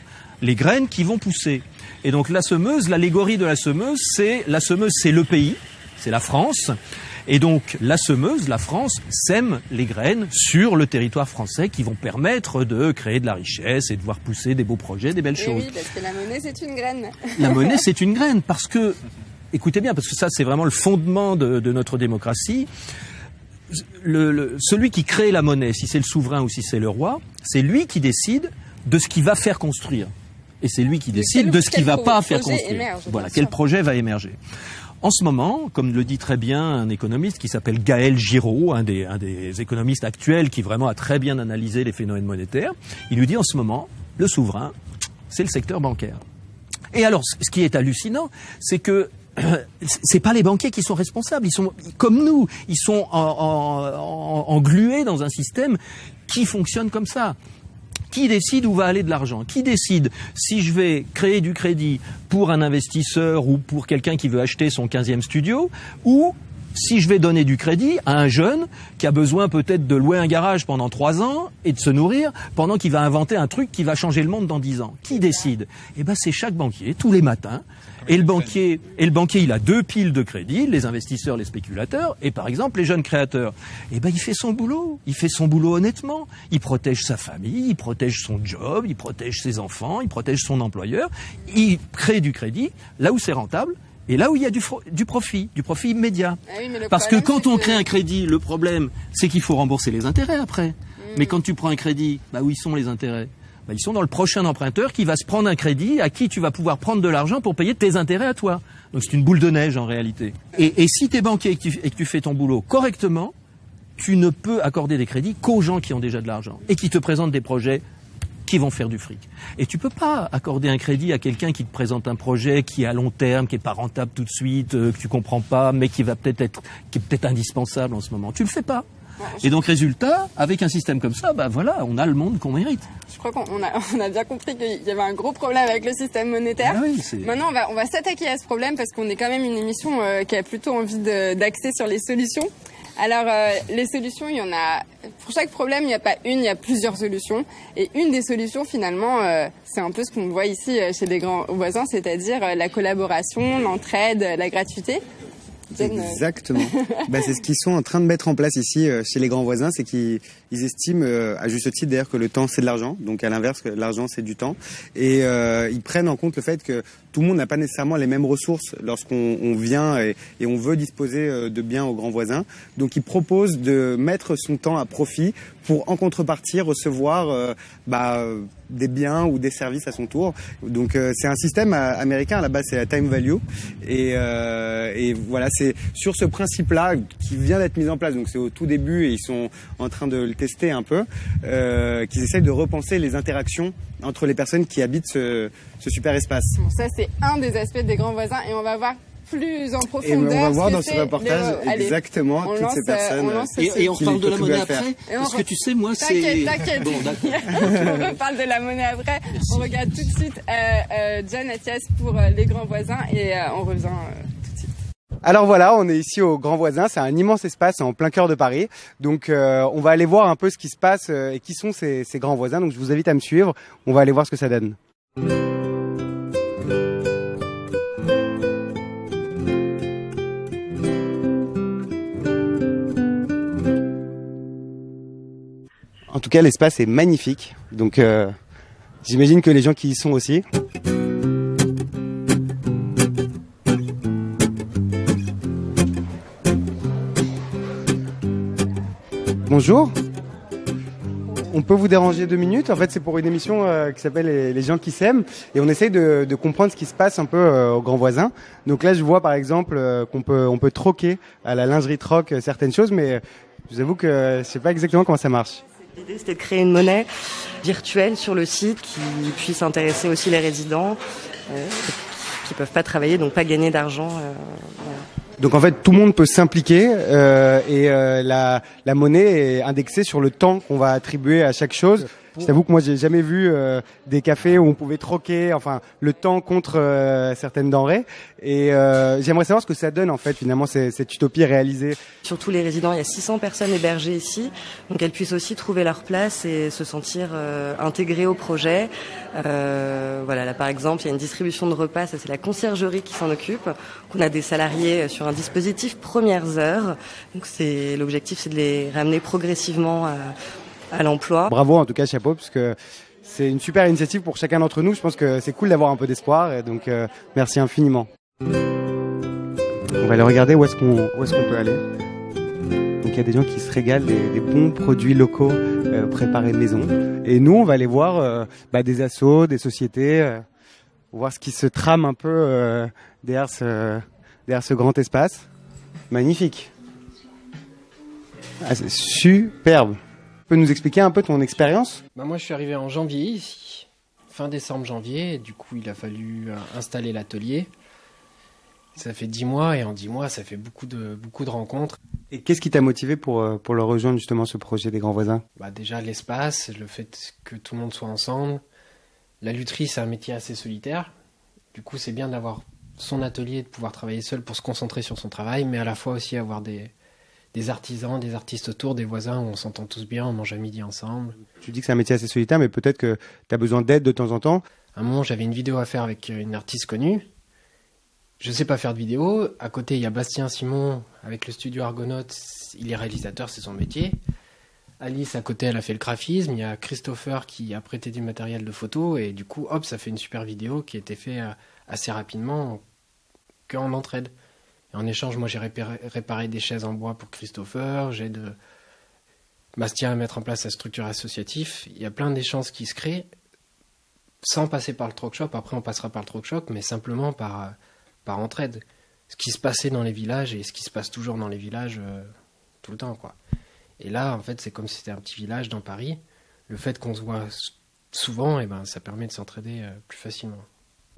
les graines qui vont pousser. Et donc la semeuse, l'allégorie de la semeuse, c'est le pays, c'est la France. Et donc la semeuse, la France, sème les graines sur le territoire français qui vont permettre de créer de la richesse et de voir pousser des beaux projets, des belles choses. Oui, parce que la monnaie, c'est une graine. La monnaie, c'est une graine, parce que, écoutez bien, parce que ça, c'est vraiment le fondement de notre démocratie. Celui qui crée la monnaie, si c'est le souverain ou si c'est le roi, c'est lui qui décide de ce qu'il va faire construire. Et c'est lui qui décide de ce qu'il va pas faire construire. Voilà, quel projet va émerger. En ce moment, comme le dit très bien un économiste qui s'appelle Gaël Giraud, un des économistes actuels qui vraiment a très bien analysé les phénomènes monétaires, il nous dit en ce moment, le souverain, c'est le secteur bancaire. Et alors, ce qui est hallucinant, c'est que c'est pas les banquiers qui sont responsables, ils sont comme nous, ils sont englués dans un système qui fonctionne comme ça. Qui décide où va aller de l'argent? Qui décide si je vais créer du crédit pour un investisseur ou pour quelqu'un qui veut acheter son 15e studio, ou si je vais donner du crédit à un jeune qui a besoin peut-être de louer un garage pendant 3 ans et de se nourrir pendant qu'il va inventer un truc qui va changer le monde dans 10 ans. Qui décide? Eh ben, c'est chaque banquier, tous les matins. Et le banquier, il a 2 piles de crédit, les investisseurs, les spéculateurs, et par exemple, les jeunes créateurs. Eh ben, il fait son boulot. Il fait son boulot honnêtement. Il protège sa famille, il protège son job, il protège ses enfants, il protège son employeur. Il crée du crédit là où c'est rentable. Et là où il y a du profit immédiat. Ah oui, parce que quand on crée un crédit, le problème, c'est qu'il faut rembourser les intérêts après. Mais quand tu prends un crédit, où ils sont les intérêts? Ils sont dans le prochain emprunteur qui va se prendre un crédit à qui tu vas pouvoir prendre de l'argent pour payer tes intérêts à toi. Donc c'est une boule de neige en réalité. Et si tu es banquier et que tu fais ton boulot correctement, tu ne peux accorder des crédits qu'aux gens qui ont déjà de l'argent et qui te présentent des projets qui vont faire du fric. Et tu peux pas accorder un crédit à quelqu'un qui te présente un projet qui est à long terme, qui est pas rentable tout de suite, que tu comprends pas, mais qui est peut-être indispensable en ce moment. Tu le fais pas. Et donc résultat, avec un système comme ça, voilà, on a le monde qu'on mérite. Je crois qu'on a bien compris qu'il y avait un gros problème avec le système monétaire. Ah oui, maintenant, on va s'attaquer à ce problème parce qu'on est quand même une émission qui a plutôt envie d'axer sur les solutions. Alors, les solutions, il y en a... Pour chaque problème, il n'y a pas une, il y a plusieurs solutions. Et une des solutions, finalement, c'est un peu ce qu'on voit ici chez des grands voisins, c'est-à-dire la collaboration, l'entraide, la gratuité. Jen, Exactement. C'est ce qu'ils sont en train de mettre en place ici chez les grands voisins, c'est qu'ils estiment, à juste titre d'ailleurs, que le temps c'est de l'argent, donc à l'inverse, que l'argent c'est du temps, et ils prennent en compte le fait que tout le monde n'a pas nécessairement les mêmes ressources lorsqu'on vient et on veut disposer de biens aux grands voisins. Donc ils proposent de mettre son temps à profit pour en contrepartie recevoir des biens ou des services à son tour. Donc c'est un système américain, à la base c'est la time value, et voilà, c'est sur ce principe-là qui vient d'être mis en place. Donc c'est au tout début et ils sont en train de le tester un peu, qu'ils essayent de repenser les interactions entre les personnes qui habitent ce super espace. Bon, ça c'est un des aspects des grands voisins et on va voir plus en profondeur. Et on va voir dans ce reportage exactement toutes ces personnes. Et on parle de la monnaie après. Parce que tu sais, moi, c'est... T'inquiète. Bon, d'accord. On parle de la monnaie après. Merci. On regarde tout de suite John Athias pour les grands voisins et on revient tout de suite. Alors voilà, on est ici au Grand Voisin, c'est un immense espace en plein cœur de Paris. Donc on va aller voir un peu ce qui se passe et qui sont ces grands voisins. Donc je vous invite à me suivre, on va aller voir ce que ça donne. En tout cas, l'espace est magnifique, donc j'imagine que les gens qui y sont aussi. Bonjour, on peut vous déranger 2 minutes? En fait, c'est pour une émission qui s'appelle les gens qui s'aiment et on essaye de comprendre ce qui se passe un peu aux grands voisins. Donc là, je vois par exemple on peut troquer à la lingerie troc certaines choses, mais je vous avoue que je sais pas exactement comment ça marche. L'idée, c'était de créer une monnaie virtuelle sur le site qui puisse intéresser aussi les résidents qui peuvent pas travailler, donc pas gagner d'argent. Voilà. Donc en fait, tout le monde peut s'impliquer et la monnaie est indexée sur le temps qu'on va attribuer à chaque chose. Je t'avoue que moi, j'ai jamais vu des cafés où on pouvait troquer, enfin, le temps contre certaines denrées. Et j'aimerais savoir ce que ça donne en fait, finalement, cette utopie réalisée. Surtout les résidents, il y a 600 personnes hébergées ici, donc elles puissent aussi trouver leur place et se sentir intégrées au projet. Voilà, là par exemple, il y a une distribution de repas, ça c'est la conciergerie qui s'en occupe. On a des salariés sur un dispositif premières heures. Donc l'objectif, c'est de les ramener progressivement à l'emploi. Bravo, en tout cas, chapeau, parce que c'est une super initiative pour chacun d'entre nous. Je pense que c'est cool d'avoir un peu d'espoir, et donc merci infiniment. On va aller regarder où est-ce qu'on peut aller. Donc il y a des gens qui se régalent des bons produits locaux préparés de maison. Et nous, on va aller voir des assos, des sociétés, voir ce qui se trame un peu derrière ce grand espace. Magnifique. Ah, c'est superbe. Tu peux nous expliquer un peu ton expérience ? Moi, je suis arrivé en janvier ici, fin décembre, janvier. Et du coup, il a fallu installer l'atelier. Ça fait 10 mois et en 10 mois, ça fait beaucoup de rencontres. Et qu'est-ce qui t'a motivé pour le rejoindre justement, ce projet des grands voisins ? Déjà l'espace, le fait que tout le monde soit ensemble. La lutherie, c'est un métier assez solitaire. Du coup, c'est bien d'avoir son atelier, de pouvoir travailler seul pour se concentrer sur son travail, mais à la fois aussi avoir des artisans, des artistes autour, des voisins où on s'entend tous bien, on mange à midi ensemble. Tu dis que c'est un métier assez solitaire, mais peut-être que tu as besoin d'aide de temps en temps. À un moment, j'avais une vidéo à faire avec une artiste connue. Je sais pas faire de vidéo. À côté, il y a Bastien Simon avec le studio Argonautes. Il est réalisateur, c'est son métier. Alice, à côté, elle a fait le graphisme. Il y a Christopher qui a prêté du matériel de photo. Et du coup, hop, ça fait une super vidéo qui a été faite assez rapidement, qu'en entraide. Et en échange, moi, j'ai réparé des chaises en bois pour Christopher. J'aide Bastien à mettre en place sa structure associative. Il y a plein d'échanges qui se créent sans passer par le Troc Shop. Après, on passera par le Troc Shop, mais simplement par entraide. Ce qui se passait dans les villages et ce qui se passe toujours dans les villages tout le temps, quoi. Et là, en fait, c'est comme si c'était un petit village dans Paris. Le fait qu'on se voit souvent, ça permet de s'entraider plus facilement.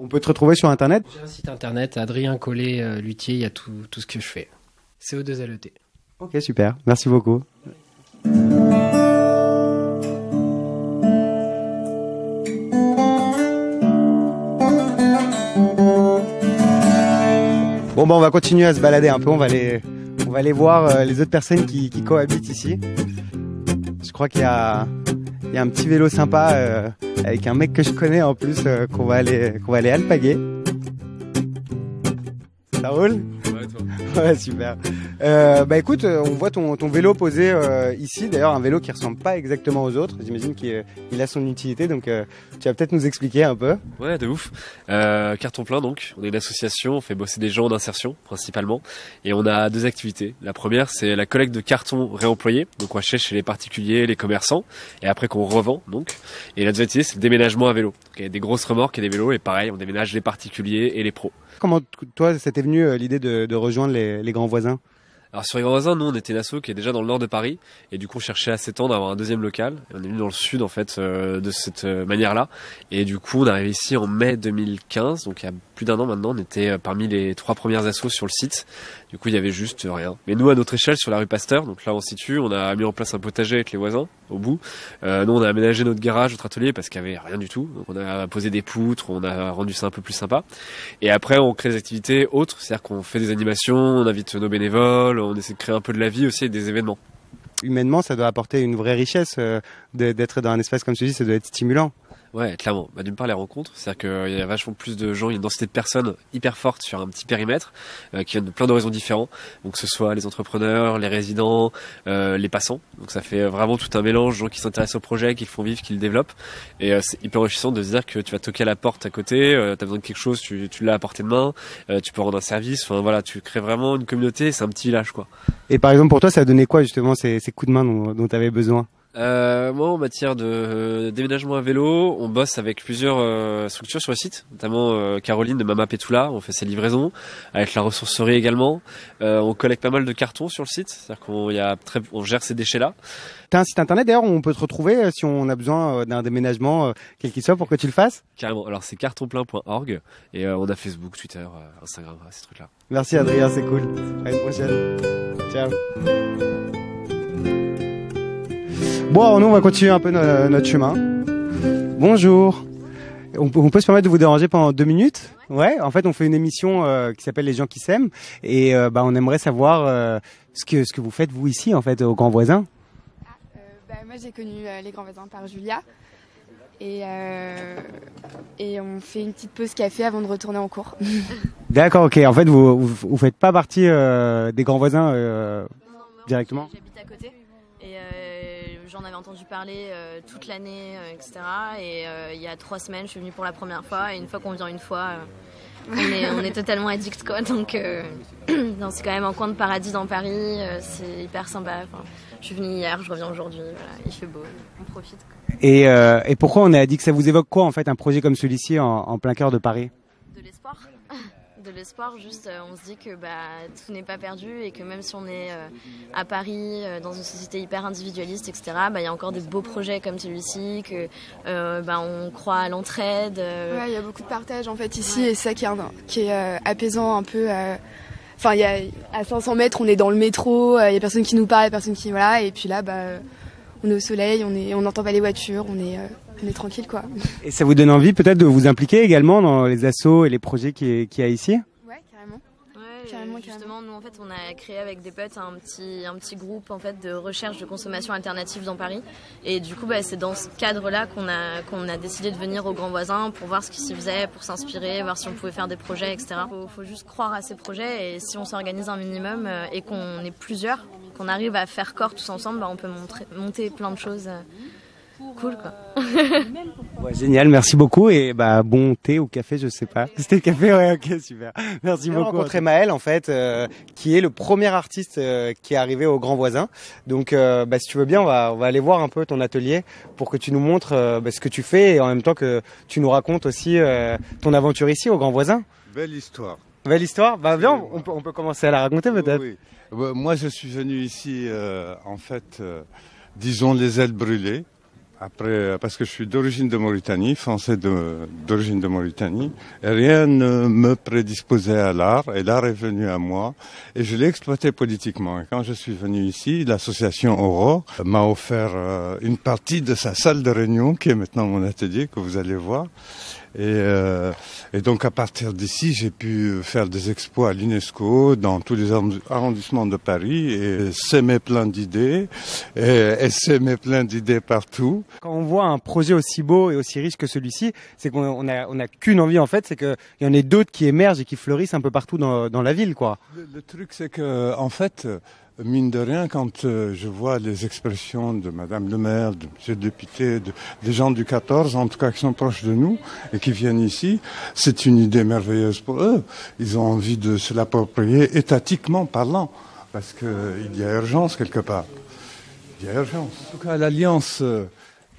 On peut te retrouver sur Internet ? J'ai un site Internet, Adrien Collet Luthier, il y a tout ce que je fais. CO2LET. Ok, super. Merci beaucoup. Bon, on va continuer à se balader un peu. On va aller voir les autres personnes qui cohabitent ici. Je crois qu'il y a un petit vélo sympa avec un mec que je connais en plus qu'on va aller alpaguer. Ça roule ? Ouais, Ouais, toi. Ouais, super. Bah écoute, on voit ton vélo posé ici. D'ailleurs, un vélo qui ressemble pas exactement aux autres. J'imagine qu'il a son utilité. Donc, tu vas peut-être nous expliquer un peu. Ouais, de ouf. Carton plein, donc. On est une association. On fait bosser des gens d'insertion, principalement. Et on a 2 activités. La première, c'est la collecte de cartons réemployés. Donc, on achète chez les particuliers, les commerçants. Et après, qu'on revend, donc. Et la deuxième activité, c'est le déménagement à vélo. Il y a des grosses remorques et des vélos. Et pareil, on déménage les particuliers et les pros. Comment toi, ça t'est venu l'idée de rejoindre les grands voisins? Alors sur les grands voisins, nous on était une asso qui est déjà dans le nord de Paris et du coup on cherchait à s'étendre, à avoir un deuxième local. Et on est venu dans le sud en fait de cette manière-là. Et du coup on est arrivé ici en mai 2015, donc il y a plus d'1 an maintenant. On était parmi les 3 premières assos sur le site. Du coup il y avait juste rien. Mais nous à notre échelle sur la rue Pasteur, donc là on se situe, on a mis en place un potager avec les voisins au bout. Nous on a aménagé notre garage, notre atelier parce qu'il y avait rien du tout. Donc on a posé des poutres, on a rendu ça un peu plus sympa. Et après on crée des activités autres, c'est-à-dire qu'on fait des animations, on invite nos bénévoles, on essaie de créer un peu de la vie aussi et des événements. Humainement, ça doit apporter une vraie richesse d'être dans un espace comme celui-ci, ça doit être stimulant. Ouais, clairement. D'une part, les rencontres, c'est-à-dire qu'il y a vachement plus de gens, il y a une densité de personnes hyper forte sur un petit périmètre, qui viennent de plein d'horizons différents. Donc, que ce soit les entrepreneurs, les résidents, les passants. Donc, ça fait vraiment tout un mélange de gens qui s'intéressent au projet, qui le font vivre, qui le développent. Et c'est hyper enrichissant de se dire que tu vas toquer à la porte à côté, t'as besoin de quelque chose, tu l'as à portée de main, tu peux rendre un service. Enfin, voilà, tu crées vraiment une communauté, c'est un petit village, quoi. Et par exemple, pour toi, ça a donné quoi, justement, ces coups de main dont tu avais besoin? Moi, en matière de déménagement à vélo, on bosse avec plusieurs structures sur le site, notamment Caroline de Mama Petula, on fait ses livraisons, avec la ressourcerie également. On collecte pas mal de cartons sur le site, c'est-à-dire on gère ces déchets-là. T'as un site internet d'ailleurs où on peut te retrouver si on a besoin d'un déménagement, quel qu'il soit, pour que tu le fasses? Carrément, alors c'est cartonplein.org et on a Facebook, Twitter, Instagram, ces trucs-là. Merci Adrien, c'est cool. À une prochaine. Ciao. Bon, nous on va continuer un peu notre chemin. Bonjour. On peut se permettre de vous déranger pendant 2 minutes? Ouais, en fait on fait une émission qui s'appelle Les gens qui s'aiment et on aimerait savoir ce que vous faites vous ici en fait au Grand Voisin. Moi j'ai connu les Grands Voisins par Julia et on fait une petite pause café avant de retourner en cours. D'accord, ok. En fait vous faites pas partie des Grands Voisins directement? J'habite à côté et j'en avais entendu parler toute l'année, etc. Et il y a 3 semaines, je suis venue pour la première fois. Et une fois qu'on vient une fois, on est totalement addict, quoi. Donc, non, c'est quand même un coin de paradis dans Paris. C'est hyper sympa. Enfin, je suis venue hier, je reviens aujourd'hui. Voilà, il fait beau, on profite, quoi. Et pourquoi on est addict? Ça vous évoque quoi en fait un projet comme celui-ci en plein cœur de Paris? De l'espoir. De l'espoir, juste on se dit que tout n'est pas perdu et que même si on est à Paris, dans une société hyper individualiste, etc., il y a encore des beaux projets comme celui-ci, que on croit à l'entraide. Ouais, il y a beaucoup de partage en fait ici, et c'est ça qui est apaisant un peu. Enfin, il y a à 500 mètres, on est dans le métro, il y a personne qui nous parle, personne qui voilà, et puis là, on est au soleil, on n'entend pas les voitures, on est tranquille, quoi. Et ça vous donne envie peut-être de vous impliquer également dans les assos et les projets qu'il y a ici? Ouais, carrément. Ouais, justement, nous en fait, on a créé avec des potes un petit groupe en fait de recherche de consommation alternative dans Paris. Et du coup, c'est dans ce cadre-là qu'on a décidé de venir aux Grands Voisins pour voir ce qui s'y faisait, pour s'inspirer, voir si on pouvait faire des projets, etc. Faut juste croire à ces projets et si on s'organise un minimum et qu'on est plusieurs, qu'on arrive à faire corps tous ensemble, on peut monter plein de choses. Cool, quoi. Ouais, génial, merci beaucoup et bon thé ou café, je sais pas. C'était le café, ouais, ok, super. Merci beaucoup. J'ai rencontré Maël en fait, qui est le premier artiste qui est arrivé au Grand Voisin. Donc, si tu veux bien, on va aller voir un peu ton atelier pour que tu nous montres ce que tu fais et en même temps que tu nous racontes aussi ton aventure ici au Grand Voisin. Belle histoire. Belle histoire. Viens, on peut commencer à la raconter peut-être. Oui. Moi, je suis venu ici, en fait, disons les ailes brûlées. Après, parce que je suis d'origine de Mauritanie, français d'origine de Mauritanie, et rien ne me prédisposait à l'art, et l'art est venu à moi, et je l'ai exploité politiquement. Et quand je suis venu ici, l'association Aurore m'a offert une partie de sa salle de réunion, qui est maintenant mon atelier, que vous allez voir. Et donc à partir d'ici, j'ai pu faire des expos à l'UNESCO dans tous les arrondissements de Paris et s'aimer plein d'idées et s'aimer plein d'idées partout. Quand on voit un projet aussi beau et aussi riche que celui-ci, c'est qu'on a qu'une envie en fait, c'est qu'il y en ait d'autres qui émergent et qui fleurissent un peu partout dans la ville, quoi. Le truc, c'est que en fait, mine de rien, quand je vois les expressions de Madame le maire, de Monsieur le député, des gens du 14, en tout cas qui sont proches de nous et qui viennent ici, c'est une idée merveilleuse pour eux. Ils ont envie de se l'approprier étatiquement parlant, parce qu'il y a urgence quelque part. Il y a urgence. En tout cas, l'alliance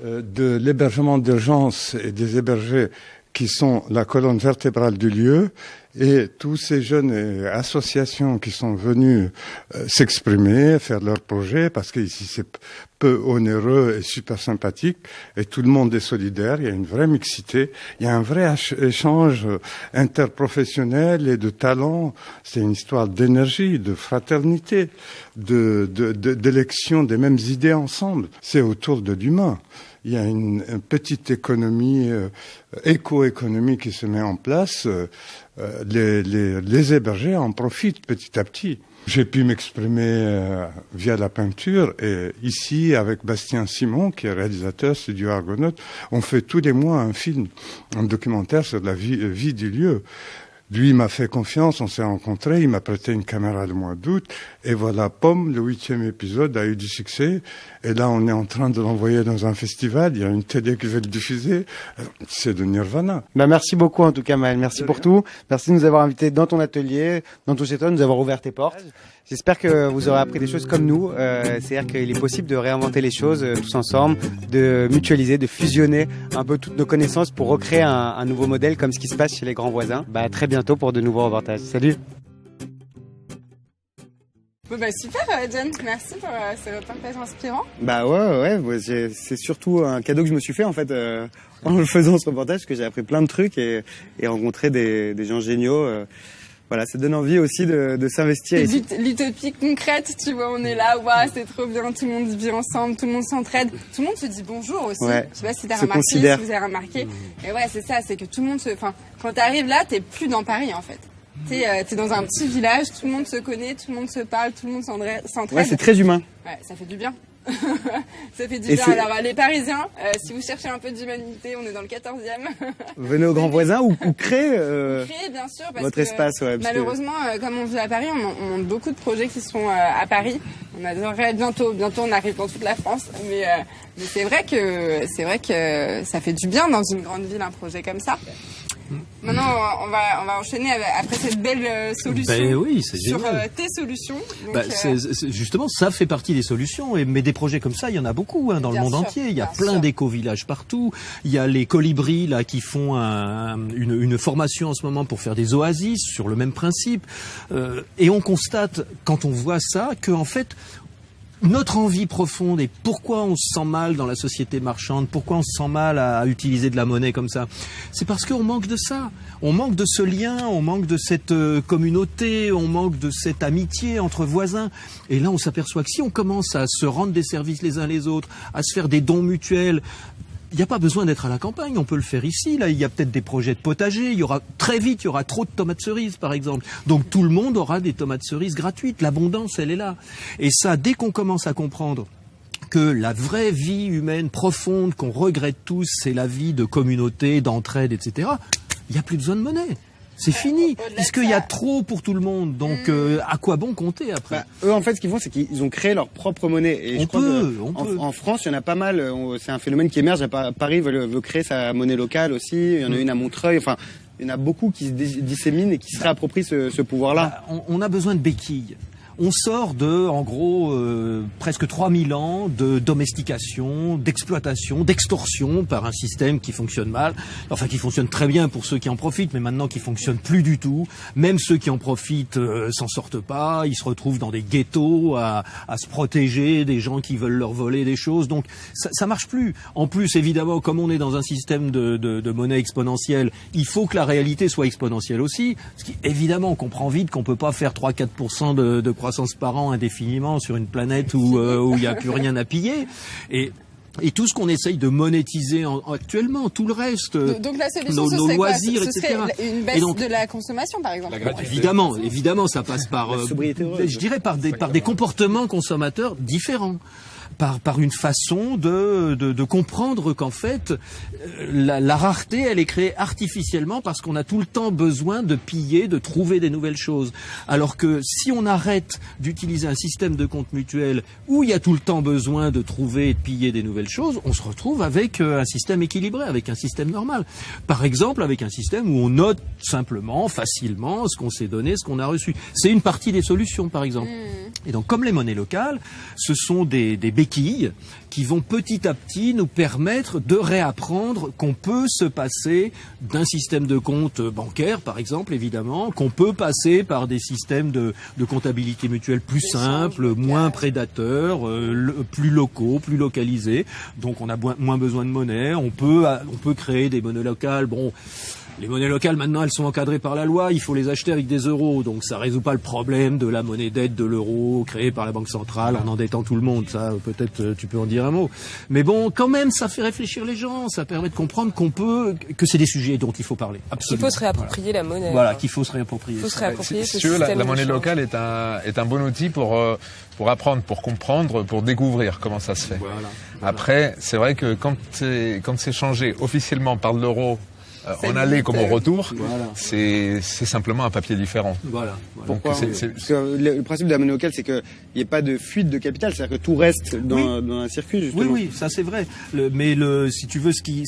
de l'hébergement d'urgence et des hébergés qui sont la colonne vertébrale du lieu, et tous ces jeunes et associations qui sont venus s'exprimer, faire leurs projets, parce qu'ici c'est peu onéreux et super sympathique, et tout le monde est solidaire, il y a une vraie mixité, il y a un vrai échange interprofessionnel et de talent, c'est une histoire d'énergie, de fraternité, d'élection des mêmes idées ensemble, c'est autour de l'humain. Il y a une petite économie, éco-économie qui se met en place. Les hébergés en profitent petit à petit. J'ai pu m'exprimer via la peinture et ici, avec Bastien Simon, qui est réalisateur, Studio Argonautes, on fait tous les mois un film, un documentaire sur la vie du lieu. Lui, il m'a fait confiance, on s'est rencontrés, il m'a prêté une caméra le mois d'août, et voilà, pomme, le 8e épisode a eu du succès, et là, on est en train de l'envoyer dans un festival, il y a une télé qui veut le diffuser, c'est de Nirvana. Merci beaucoup en tout cas, Maël, merci pour tout, merci de nous avoir invités dans ton atelier, dans ton chez toi, de nous avoir ouvert tes portes. J'espère que vous aurez appris des choses comme nous, c'est-à-dire qu'il est possible de réinventer les choses tous ensemble, de mutualiser, de fusionner un peu toutes nos connaissances pour recréer un nouveau modèle comme ce qui se passe chez les grands voisins. Très bientôt pour de nouveaux reportages. Salut. Super John, merci pour ce reportage inspirant. Ouais, c'est surtout un cadeau que je me suis fait en fait en le faisant ce reportage, parce que j'ai appris plein de trucs et rencontré des gens géniaux. Voilà, ça donne envie aussi de s'investir ici. L'utopie concrète, tu vois, on est là, waouh, c'est trop bien, tout le monde vit ensemble, tout le monde s'entraide, tout le monde se dit bonjour aussi. Ouais, je sais pas si t'as remarqué, si vous avez remarqué. Et ouais, c'est ça, c'est que tout le monde quand t'arrives là, t'es plus dans Paris en fait. T'es dans un petit village, tout le monde se connaît, tout le monde se parle, tout le monde s'entraide. Ouais, c'est très humain. Ouais, ça fait du bien. Ça fait du bien. Alors les Parisiens, si vous cherchez un peu d'humanité, on est dans le 14e. Venez aux grands voisins ou créez bien sûr, parce votre que, espace. Ouais, malheureusement, comme on vit à Paris, on a beaucoup de projets qui sont à Paris. On adorerait bientôt on arrive dans toute la France, mais c'est vrai que ça fait du bien dans une grande ville un projet comme ça. Maintenant, on va enchaîner après cette belle solution oui, c'est sur génial. tes solutions. Donc, justement, ça fait partie des solutions. Mais des projets comme ça, il y en a beaucoup dans le monde entier. Il y a plein d'éco-villages partout. Il y a les colibris là qui font une formation en ce moment pour faire des oasis sur le même principe. Et on constate, quand on voit ça, que en fait, notre envie profonde et pourquoi on se sent mal dans la société marchande, pourquoi on se sent mal à utiliser de la monnaie comme ça, c'est parce qu'on manque de ça. On manque de ce lien, on manque de cette communauté, on manque de cette amitié entre voisins. Et là, on s'aperçoit que si on commence à se rendre des services les uns les autres, à se faire des dons mutuels, il n'y a pas besoin d'être à la campagne, on peut le faire ici. Là, il y a peut-être des projets de potager. Il y aura trop de tomates cerises, par exemple. Donc tout le monde aura des tomates cerises gratuites. L'abondance, elle est là. Et ça, dès qu'on commence à comprendre que la vraie vie humaine profonde qu'on regrette tous, c'est la vie de communauté, d'entraide, etc., il n'y a plus besoin de monnaie. C'est fini, puisqu'il y a trop pour tout le monde. Donc, à quoi bon compter après? Eux, en fait, ce qu'ils font, c'est qu'ils ont créé leur propre monnaie. Et en France, il y en a pas mal. C'est un phénomène qui émerge. Paris veut créer sa monnaie locale aussi. Il y en a une à Montreuil. Enfin, il y en a beaucoup qui se disséminent et qui se réapproprient ce pouvoir-là. On a besoin de béquilles. On sort de, en gros, presque 3000 ans de domestication, d'exploitation, d'extorsion par un système qui fonctionne mal. Enfin, qui fonctionne très bien pour ceux qui en profitent, mais maintenant qui fonctionne plus du tout. Même ceux qui en profitent s'en sortent pas. Ils se retrouvent dans des ghettos à se protéger des gens qui veulent leur voler des choses. Donc, ça marche plus. En plus, évidemment, comme on est dans un système de monnaie exponentielle, il faut que la réalité soit exponentielle aussi. Parce qu'évidemment, on comprend vite qu'on peut pas faire 3-4% de croissance par an indéfiniment sur une planète où il n'y a plus rien à piller. Et Et tout ce qu'on essaye de monétiser actuellement, tout le reste, donc la solution, nos loisirs, ce etc. serait une baisse de la consommation, par exemple. Évidemment, ça passe par, je dirais, par des comportements consommateurs différents. Par une façon de comprendre qu'en fait la rareté elle est créée artificiellement parce qu'on a tout le temps besoin de piller, de trouver des nouvelles choses. Alors que si on arrête d'utiliser un système de compte mutuel où il y a tout le temps besoin de trouver et de piller des nouvelles choses, on se retrouve avec un système équilibré, avec un système normal. Par exemple, avec un système où on note simplement, facilement ce qu'on s'est donné, ce qu'on a reçu. C'est une partie des solutions, par exemple. Et donc, comme les monnaies locales, ce sont des béquilles qui vont petit à petit nous permettre de réapprendre qu'on peut se passer d'un système de compte bancaire, par exemple, évidemment, qu'on peut passer par des systèmes de comptabilité mutuelle plus simples, moins prédateurs, plus locaux, plus localisés. Donc on a moins besoin de monnaie, on peut créer des monnaies locales. Bon, les monnaies locales, maintenant, elles sont encadrées par la loi. Il faut les acheter avec des euros. Donc, ça résout pas le problème de la monnaie dette de l'euro créée par la Banque centrale en endettant tout le monde. Ça, peut-être, tu peux en dire un mot. Mais bon, quand même, ça fait réfléchir les gens. Ça permet de comprendre que c'est des sujets dont il faut parler. Absolument. Il faut se réapproprier la monnaie. Voilà, qu'il faut se réapproprier. Il faut se réapproprier ce système. La monnaie d'échange. locale est un bon outil pour apprendre, pour comprendre, pour découvrir comment ça se fait. Voilà. Après, c'est vrai que quand c'est changé officiellement par l'euro, en aller comme au retour, c'est simplement un papier différent. Voilà. Donc parce que le principe de la monnaie locale, c'est qu'il n'y ait pas de fuite de capital, c'est-à-dire que tout reste dans un circuit, justement. Oui, ça c'est vrai. Mais si tu veux, ce qui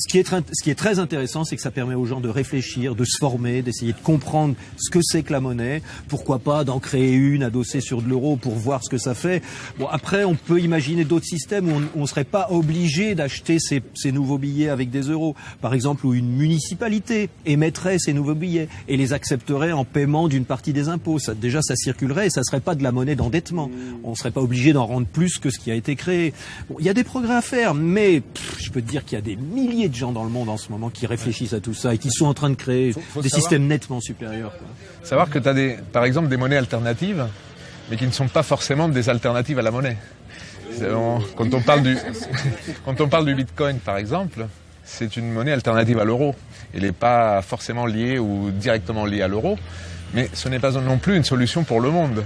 est très intéressant, c'est que ça permet aux gens de réfléchir, de se former, d'essayer de comprendre ce que c'est que la monnaie. Pourquoi pas d'en créer une adossée sur de l'euro pour voir ce que ça fait. Bon, après, on peut imaginer d'autres systèmes où on serait pas obligé d'acheter ces nouveaux billets avec des euros. Par exemple, où une municipalité émettrait ces nouveaux billets et les accepterait en paiement d'une partie des impôts. Ça circulerait et ça serait pas de la monnaie d'endettement. On serait pas obligé d'en rendre plus que ce qui a été créé. Bon, il y a des progrès à faire, mais je peux te dire qu'il y a des milliers de gens dans le monde en ce moment qui réfléchissent à tout ça et qui sont en train de créer des systèmes nettement supérieurs. Savoir que tu as par exemple des monnaies alternatives, mais qui ne sont pas forcément des alternatives à la monnaie. Quand on parle du Bitcoin, par exemple, c'est une monnaie alternative à l'euro. Elle n'est pas forcément liée ou directement liée à l'euro, mais ce n'est pas non plus une solution pour le monde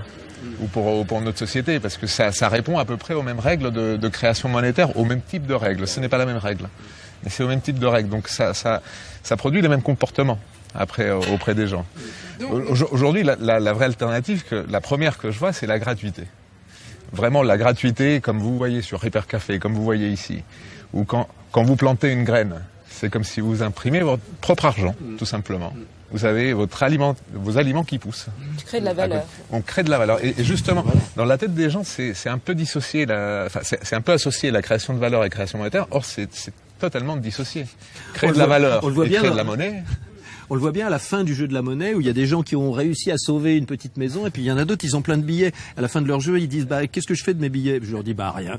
ou pour notre société, parce que ça répond à peu près aux mêmes règles de création monétaire, au même type de règles. Ce n'est pas la même règle, mais c'est au même type de règles. Donc ça produit les mêmes comportements après auprès des gens. Aujourd'hui, la vraie alternative, la première que je vois, c'est la gratuité. Vraiment la gratuité, comme vous voyez sur Hypercafé, comme vous voyez ici, ou quand vous plantez une graine. C'est comme si vous imprimez votre propre argent, tout simplement. Vous avez vos aliments qui poussent. Tu crées de la valeur. On crée de la valeur. Et justement, dans la tête des gens, c'est un peu dissocié. C'est un peu associé la création de valeur et la création monétaire. Or, c'est totalement dissocié. Créer de la valeur et créer de la monnaie. On le voit bien à la fin du jeu de la monnaie où il y a des gens qui ont réussi à sauver une petite maison et puis il y en a d'autres, ils ont plein de billets. À la fin de leur jeu, ils disent qu'est-ce que je fais de mes billets? Je leur dis rien.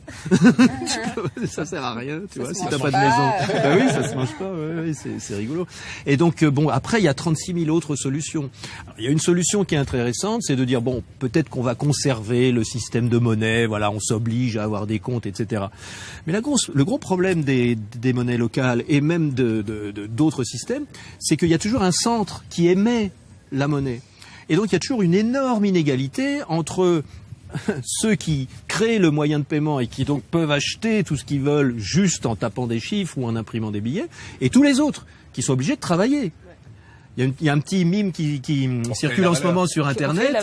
Ça sert à rien, tu vois, si t'as pas de maison. Oui, ça se mange pas, ouais, c'est rigolo. Et donc après il y a 36 000 autres solutions. Alors, il y a une solution qui est intéressante, c'est de dire peut-être qu'on va conserver le système de monnaie, voilà, on s'oblige à avoir des comptes, etc. Mais le gros problème des monnaies locales et même d'autres systèmes, c'est qu'il y a toujours un centre qui émet la monnaie. Et donc il y a toujours une énorme inégalité entre ceux qui créent le moyen de paiement et qui donc peuvent acheter tout ce qu'ils veulent juste en tapant des chiffres ou en imprimant des billets, et tous les autres qui sont obligés de travailler. Il y a un petit mime qui circule en ce moment sur Internet.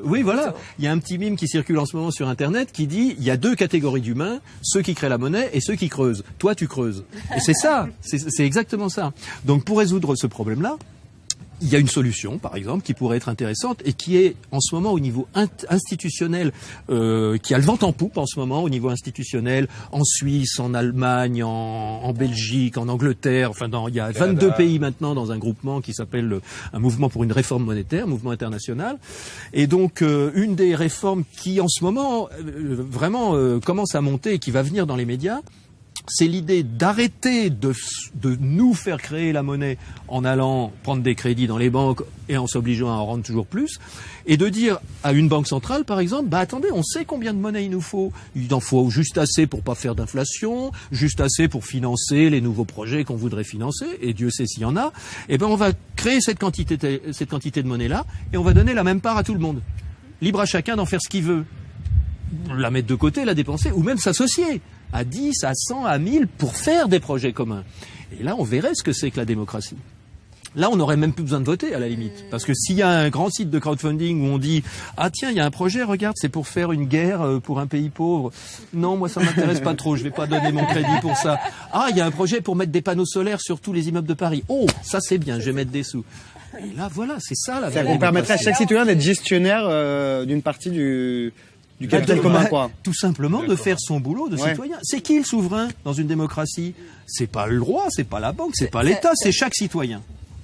Oui, voilà. Il y a un petit mime qui circule en ce moment sur Internet qui dit il y a deux catégories d'humains, ceux qui créent la monnaie et ceux qui creusent. Toi, tu creuses. Et c'est ça. C'est exactement ça. Donc, pour résoudre ce problème-là, il y a une solution, par exemple, qui pourrait être intéressante et qui est en ce moment au niveau institutionnel, qui a le vent en poupe en ce moment au niveau institutionnel, en Suisse, en Allemagne, en Belgique, en Angleterre. Enfin, il y a 22 pays maintenant dans un groupement qui s'appelle un mouvement pour une réforme monétaire, mouvement international. Et donc, une des réformes qui en ce moment vraiment commence à monter et qui va venir dans les médias, c'est l'idée d'arrêter de nous faire créer la monnaie en allant prendre des crédits dans les banques et en s'obligeant à en rendre toujours plus, et de dire à une banque centrale, par exemple, bah attendez, on sait combien de monnaie il nous faut. Il en faut juste assez pour pas faire d'inflation, juste assez pour financer les nouveaux projets qu'on voudrait financer, et Dieu sait s'il y en a. Et ben on va créer cette quantité de monnaie-là, et on va donner la même part à tout le monde. Libre à chacun d'en faire ce qu'il veut. La mettre de côté, la dépenser, ou même s'associer à 10, à 100, à 1000 pour faire des projets communs. Et là, on verrait ce que c'est que la démocratie. Là, on n'aurait même plus besoin de voter, à la limite. Parce que s'il y a un grand site de crowdfunding où on dit « Ah tiens, il y a un projet, regarde, c'est pour faire une guerre pour un pays pauvre. Non, moi, ça m'intéresse pas trop, je vais pas donner mon crédit pour ça. Ah, il y a un projet pour mettre des panneaux solaires sur tous les immeubles de Paris. Oh, ça c'est bien, je vais mettre des sous. » Et là, voilà, c'est ça la vraie démocratie. On permettrait à chaque citoyen d'être gestionnaire d'une partie du capital commun, quoi. Tout simplement de faire son boulot de citoyen. C'est qui le souverain dans une démocratie? C'est pas le roi, c'est pas la banque, c'est pas l'État, c'est chaque citoyen.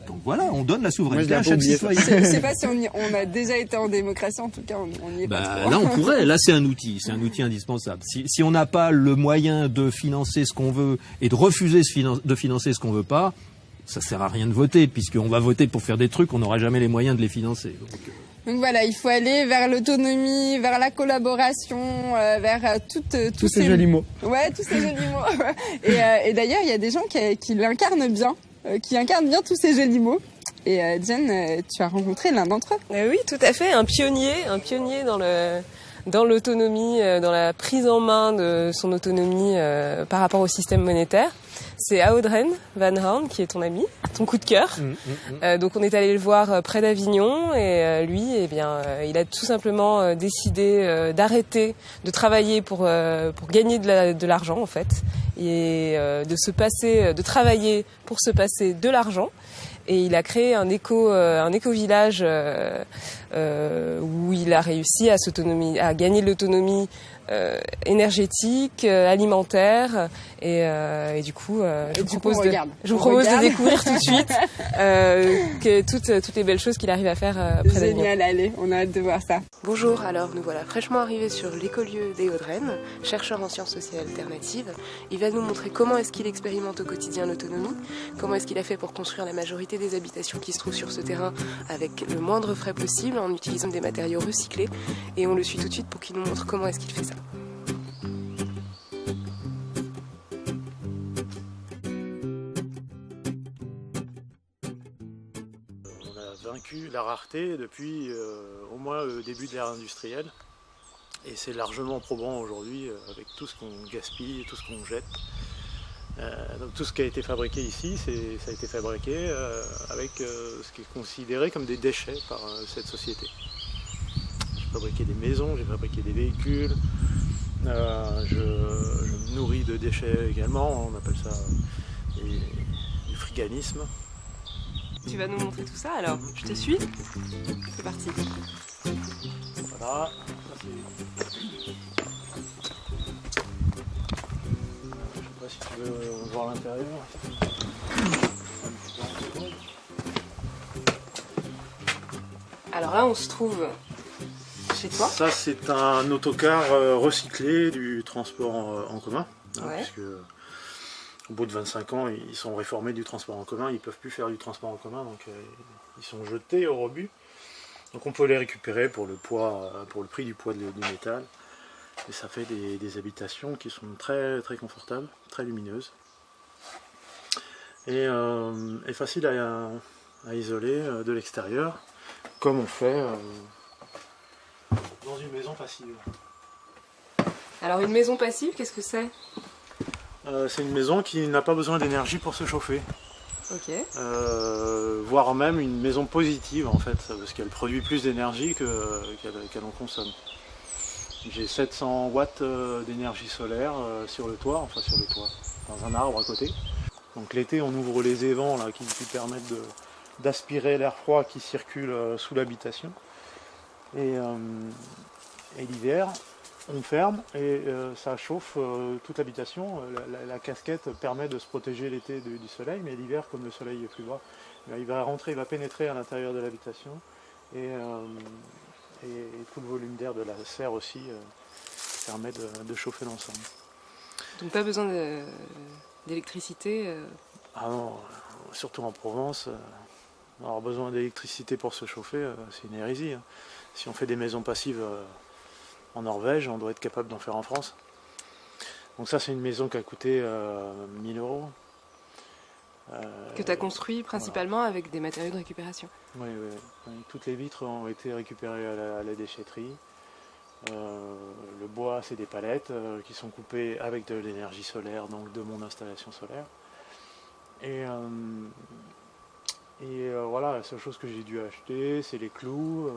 Donc voilà, on donne la souveraineté à chaque citoyen. Je sais pas si on a déjà été en démocratie, en tout cas on y est pas trop. Là on pourrait, là c'est un outil indispensable. Si on n'a pas le moyen de financer ce qu'on veut et de refuser de financer ce qu'on veut pas, ça sert à rien de voter, puisqu'on va voter pour faire des trucs, on n'aura jamais les moyens de les financer. Donc voilà, il faut aller vers l'autonomie, vers la collaboration, vers tous ces jolis mots. Ouais, tous ces jolis mots. Et d'ailleurs, il y a des gens qui l'incarnent bien, qui incarnent bien tous ces jolis mots. Et Diane, tu as rencontré l'un d'entre eux. Oui, tout à fait, un pionnier dans l'autonomie, dans la prise en main de son autonomie par rapport au système monétaire. C'est Audren Van Horn qui est ton ami, ton coup de cœur. Donc on est allé le voir près d'Avignon et lui, il a tout simplement décidé d'arrêter de travailler pour gagner de l'argent en fait, et de travailler pour se passer de l'argent. Et il a créé un éco-village où il a réussi à gagner de l'autonomie énergétique, alimentaire, et du coup, je vous propose de découvrir tout de suite toutes les belles choses qu'il arrive à faire près d'Avignon. Génial, allez, on a hâte de voir ça. Bonjour, alors nous voilà fraîchement arrivés sur l'écolieu d'Audren, chercheur en sciences sociales alternatives. Il va nous montrer comment est-ce qu'il expérimente au quotidien l'autonomie, comment est-ce qu'il a fait pour construire la majorité des habitations qui se trouvent sur ce terrain avec le moindre frais possible en utilisant des matériaux recyclés, et on le suit tout de suite pour qu'il nous montre comment est-ce qu'il fait ça. Vaincu la rareté depuis au moins le début de l'ère industrielle, et c'est largement probant aujourd'hui avec tout ce qu'on gaspille, tout ce qu'on jette. Donc tout ce qui a été fabriqué ici, ça a été fabriqué avec ce qui est considéré comme des déchets par cette société. J'ai fabriqué des maisons, j'ai fabriqué des véhicules, je me nourris de déchets également, on appelle ça du friganisme. Tu vas nous montrer tout ça alors, je te suis. C'est parti. Voilà. Je sais pas si tu veux voir l'intérieur. Alors là, on se trouve chez toi. Ça, c'est un autocar recyclé du transport en commun. Ouais. Parce que, au bout de 25 ans, ils sont réformés du transport en commun, ils ne peuvent plus faire du transport en commun, donc ils sont jetés au rebut. Donc on peut les récupérer pour le prix du poids du métal. Et ça fait des habitations qui sont très, très confortables, très lumineuses. Et faciles à isoler de l'extérieur, comme on fait dans une maison passive. Alors une maison passive, qu'est-ce que c'est ? C'est une maison qui n'a pas besoin d'énergie pour se chauffer. Ok. Voire même une maison positive en fait, parce qu'elle produit plus d'énergie qu'elle en consomme. J'ai 700 watts d'énergie solaire sur le toit, dans un arbre à côté. Donc l'été on ouvre les évents là, qui permettent d'aspirer l'air froid qui circule sous l'habitation. Et l'hiver, on ferme et ça chauffe toute l'habitation. La casquette permet de se protéger l'été du soleil, mais l'hiver, comme le soleil est plus bas, il va pénétrer à l'intérieur de l'habitation et tout le volume d'air de la serre aussi permet de chauffer l'ensemble. Donc pas besoin d'électricité Ah non, surtout en Provence, avoir besoin d'électricité pour se chauffer, c'est une hérésie. Hein. Si on fait des maisons passives en Norvège, on doit être capable d'en faire en France. Donc ça, c'est une maison qui a coûté 1000 €. Que tu as construit principalement avec des matériaux de récupération. Oui, oui. Toutes les vitres ont été récupérées à la déchetterie. Le bois, c'est des palettes qui sont coupées avec de l'énergie solaire, donc de mon installation solaire. Et voilà, la seule chose que j'ai dû acheter, c'est les clous.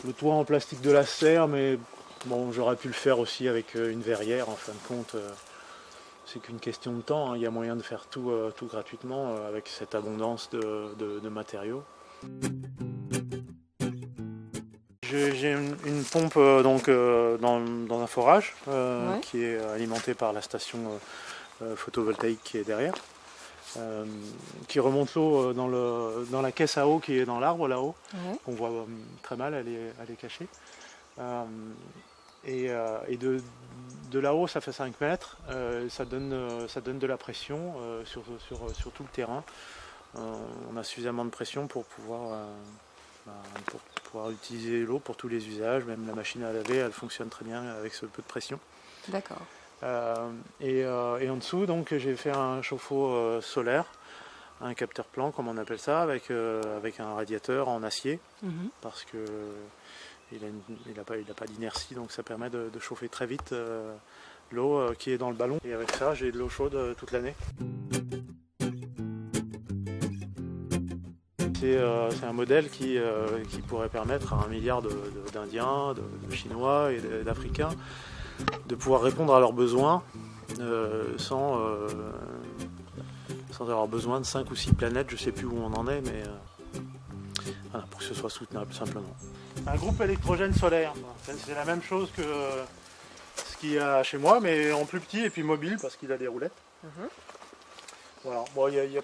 Le toit en plastique de la serre, mais bon, j'aurais pu le faire aussi avec une verrière, en fin de compte. C'est qu'une question de temps, hein. Il y a moyen de faire tout gratuitement avec cette abondance de matériaux. J'ai une pompe donc, dans un forage qui est alimentée par la station photovoltaïque qui est derrière, qui remonte l'eau dans la caisse à eau qui est dans l'arbre là-haut, qu'on voit très mal, elle est cachée. Et de là-haut, ça fait 5 mètres, ça donne de la pression sur tout le terrain. On a suffisamment de pression pour pouvoir utiliser l'eau pour tous les usages. Même la machine à laver, elle fonctionne très bien avec ce peu de pression. D'accord. Et en dessous, donc, j'ai fait un chauffe-eau solaire, un capteur plan, comme on appelle ça, avec un radiateur en acier, parce que il n'a pas d'inertie, donc ça permet de chauffer très vite l'eau qui est dans le ballon. Et avec ça, j'ai de l'eau chaude toute l'année. C'est un modèle qui pourrait permettre à 1 milliard d'Indiens, de Chinois et d'Africains de pouvoir répondre à leurs besoins sans avoir besoin de 5 ou 6 planètes, je ne sais plus où on en est, mais voilà, pour que ce soit soutenable simplement. Un groupe électrogène solaire, c'est la même chose que ce qu'il y a chez moi, mais en plus petit et puis mobile parce qu'il a des roulettes. Voilà. Bon, il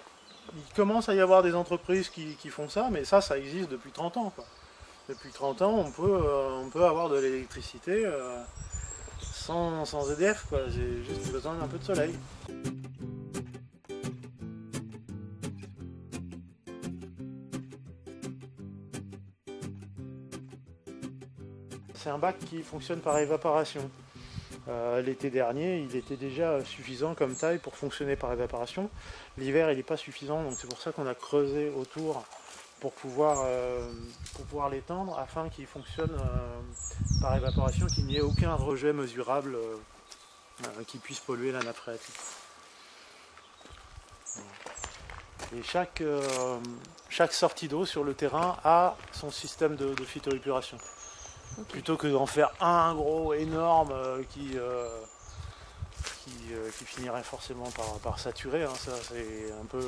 commence à y avoir des entreprises qui font ça, mais ça existe depuis 30 ans. Quoi. Depuis 30 ans, on peut avoir de l'électricité sans EDF. Quoi. J'ai juste besoin d'un peu de soleil. C'est un bac qui fonctionne par évaporation. L'été dernier, il était déjà suffisant comme taille pour fonctionner par évaporation. L'hiver, il n'est pas suffisant, donc c'est pour ça qu'on a creusé autour pour pouvoir l'étendre afin qu'il fonctionne par évaporation, qu'il n'y ait aucun rejet mesurable qui puisse polluer la nappe phréatique. Et chaque sortie d'eau sur le terrain a son système de phytoépuration. Okay. Plutôt que d'en faire un gros énorme qui finirait forcément par saturer, hein, ça c'est un peu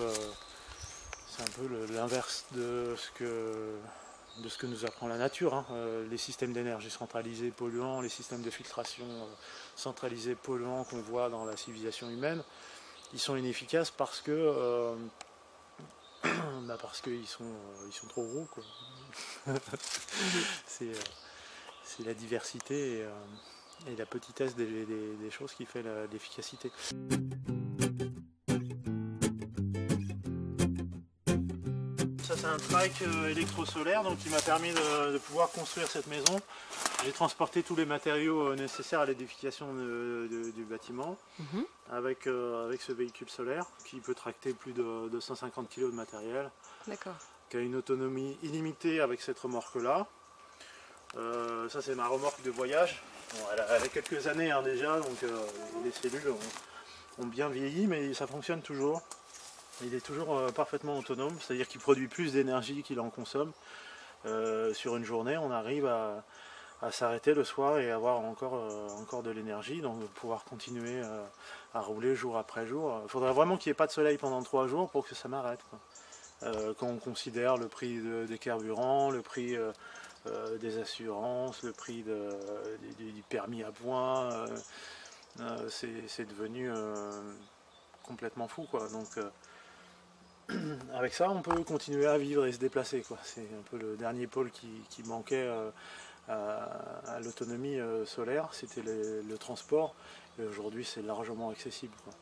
l'inverse de ce que nous apprend la nature. Hein. Les systèmes d'énergie centralisés polluants, les systèmes de filtration centralisés polluants qu'on voit dans la civilisation humaine, ils sont inefficaces parce que parce qu'ils sont trop gros, quoi. C'est la diversité et la petitesse des choses qui fait l'efficacité. Ça c'est un trike électro-solaire donc, qui m'a permis de pouvoir construire cette maison. J'ai transporté tous les matériaux nécessaires à l'édification du bâtiment avec ce véhicule solaire qui peut tracter plus de 150 kg de matériel. D'accord. Qui a une autonomie illimitée avec cette remorque-là. Ça c'est ma remorque de voyage. Bon, elle a quelques années hein, déjà, donc les cellules ont bien vieilli, mais ça fonctionne toujours. Il est toujours parfaitement autonome, c'est-à-dire qu'il produit plus d'énergie qu'il en consomme. Sur une journée, on arrive à s'arrêter le soir et avoir encore de l'énergie, donc pouvoir continuer à rouler jour après jour. Il faudrait vraiment qu'il n'y ait pas de soleil pendant 3 jours pour que ça m'arrête. Quand on considère le prix des carburants, le prix des assurances, le prix du permis à points, c'est devenu complètement fou, quoi. Donc avec ça on peut continuer à vivre et se déplacer, quoi. C'est un peu le dernier pôle qui manquait à l'autonomie solaire, c'était le transport, Et aujourd'hui, c'est largement accessible, quoi.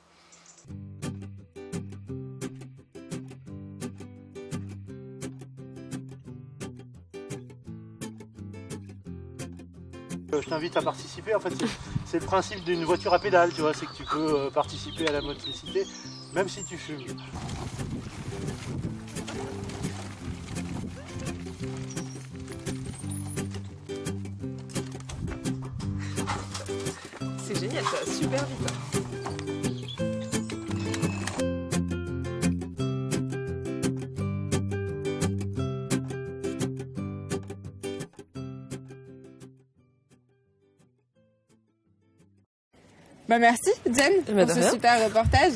Je t'invite à participer. En fait, c'est le principe d'une voiture à pédale, tu vois, c'est que tu peux participer à la motricité, même si tu fumes. C'est génial, ça va super vite. Bah merci Jen pour ce super reportage.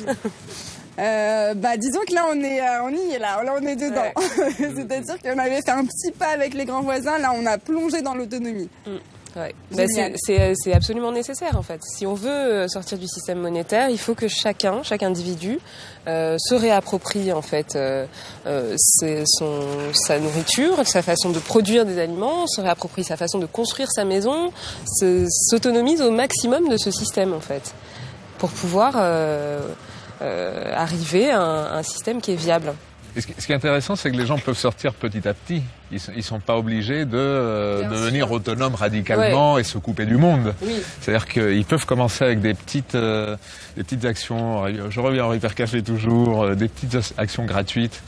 Disons que là on y est là on est dedans. Ouais. C'est-à-dire qu'on avait fait un petit pas avec les grands voisins, là on a plongé dans l'autonomie. Ouais. C'est absolument nécessaire en fait. Si on veut sortir du système monétaire, il faut que chaque individu se réapproprie en fait sa nourriture, sa façon de produire des aliments, se réapproprie sa façon de construire sa maison, s'autonomise au maximum de ce système en fait, pour pouvoir arriver à un système qui est viable. Et ce qui est intéressant, c'est que les gens peuvent sortir petit à petit. Ils sont pas obligés de devenir autonomes radicalement et se couper du monde. Oui. C'est-à-dire qu'ils peuvent commencer avec des petites actions. Je reviens au Repair Café toujours, des petites actions gratuites,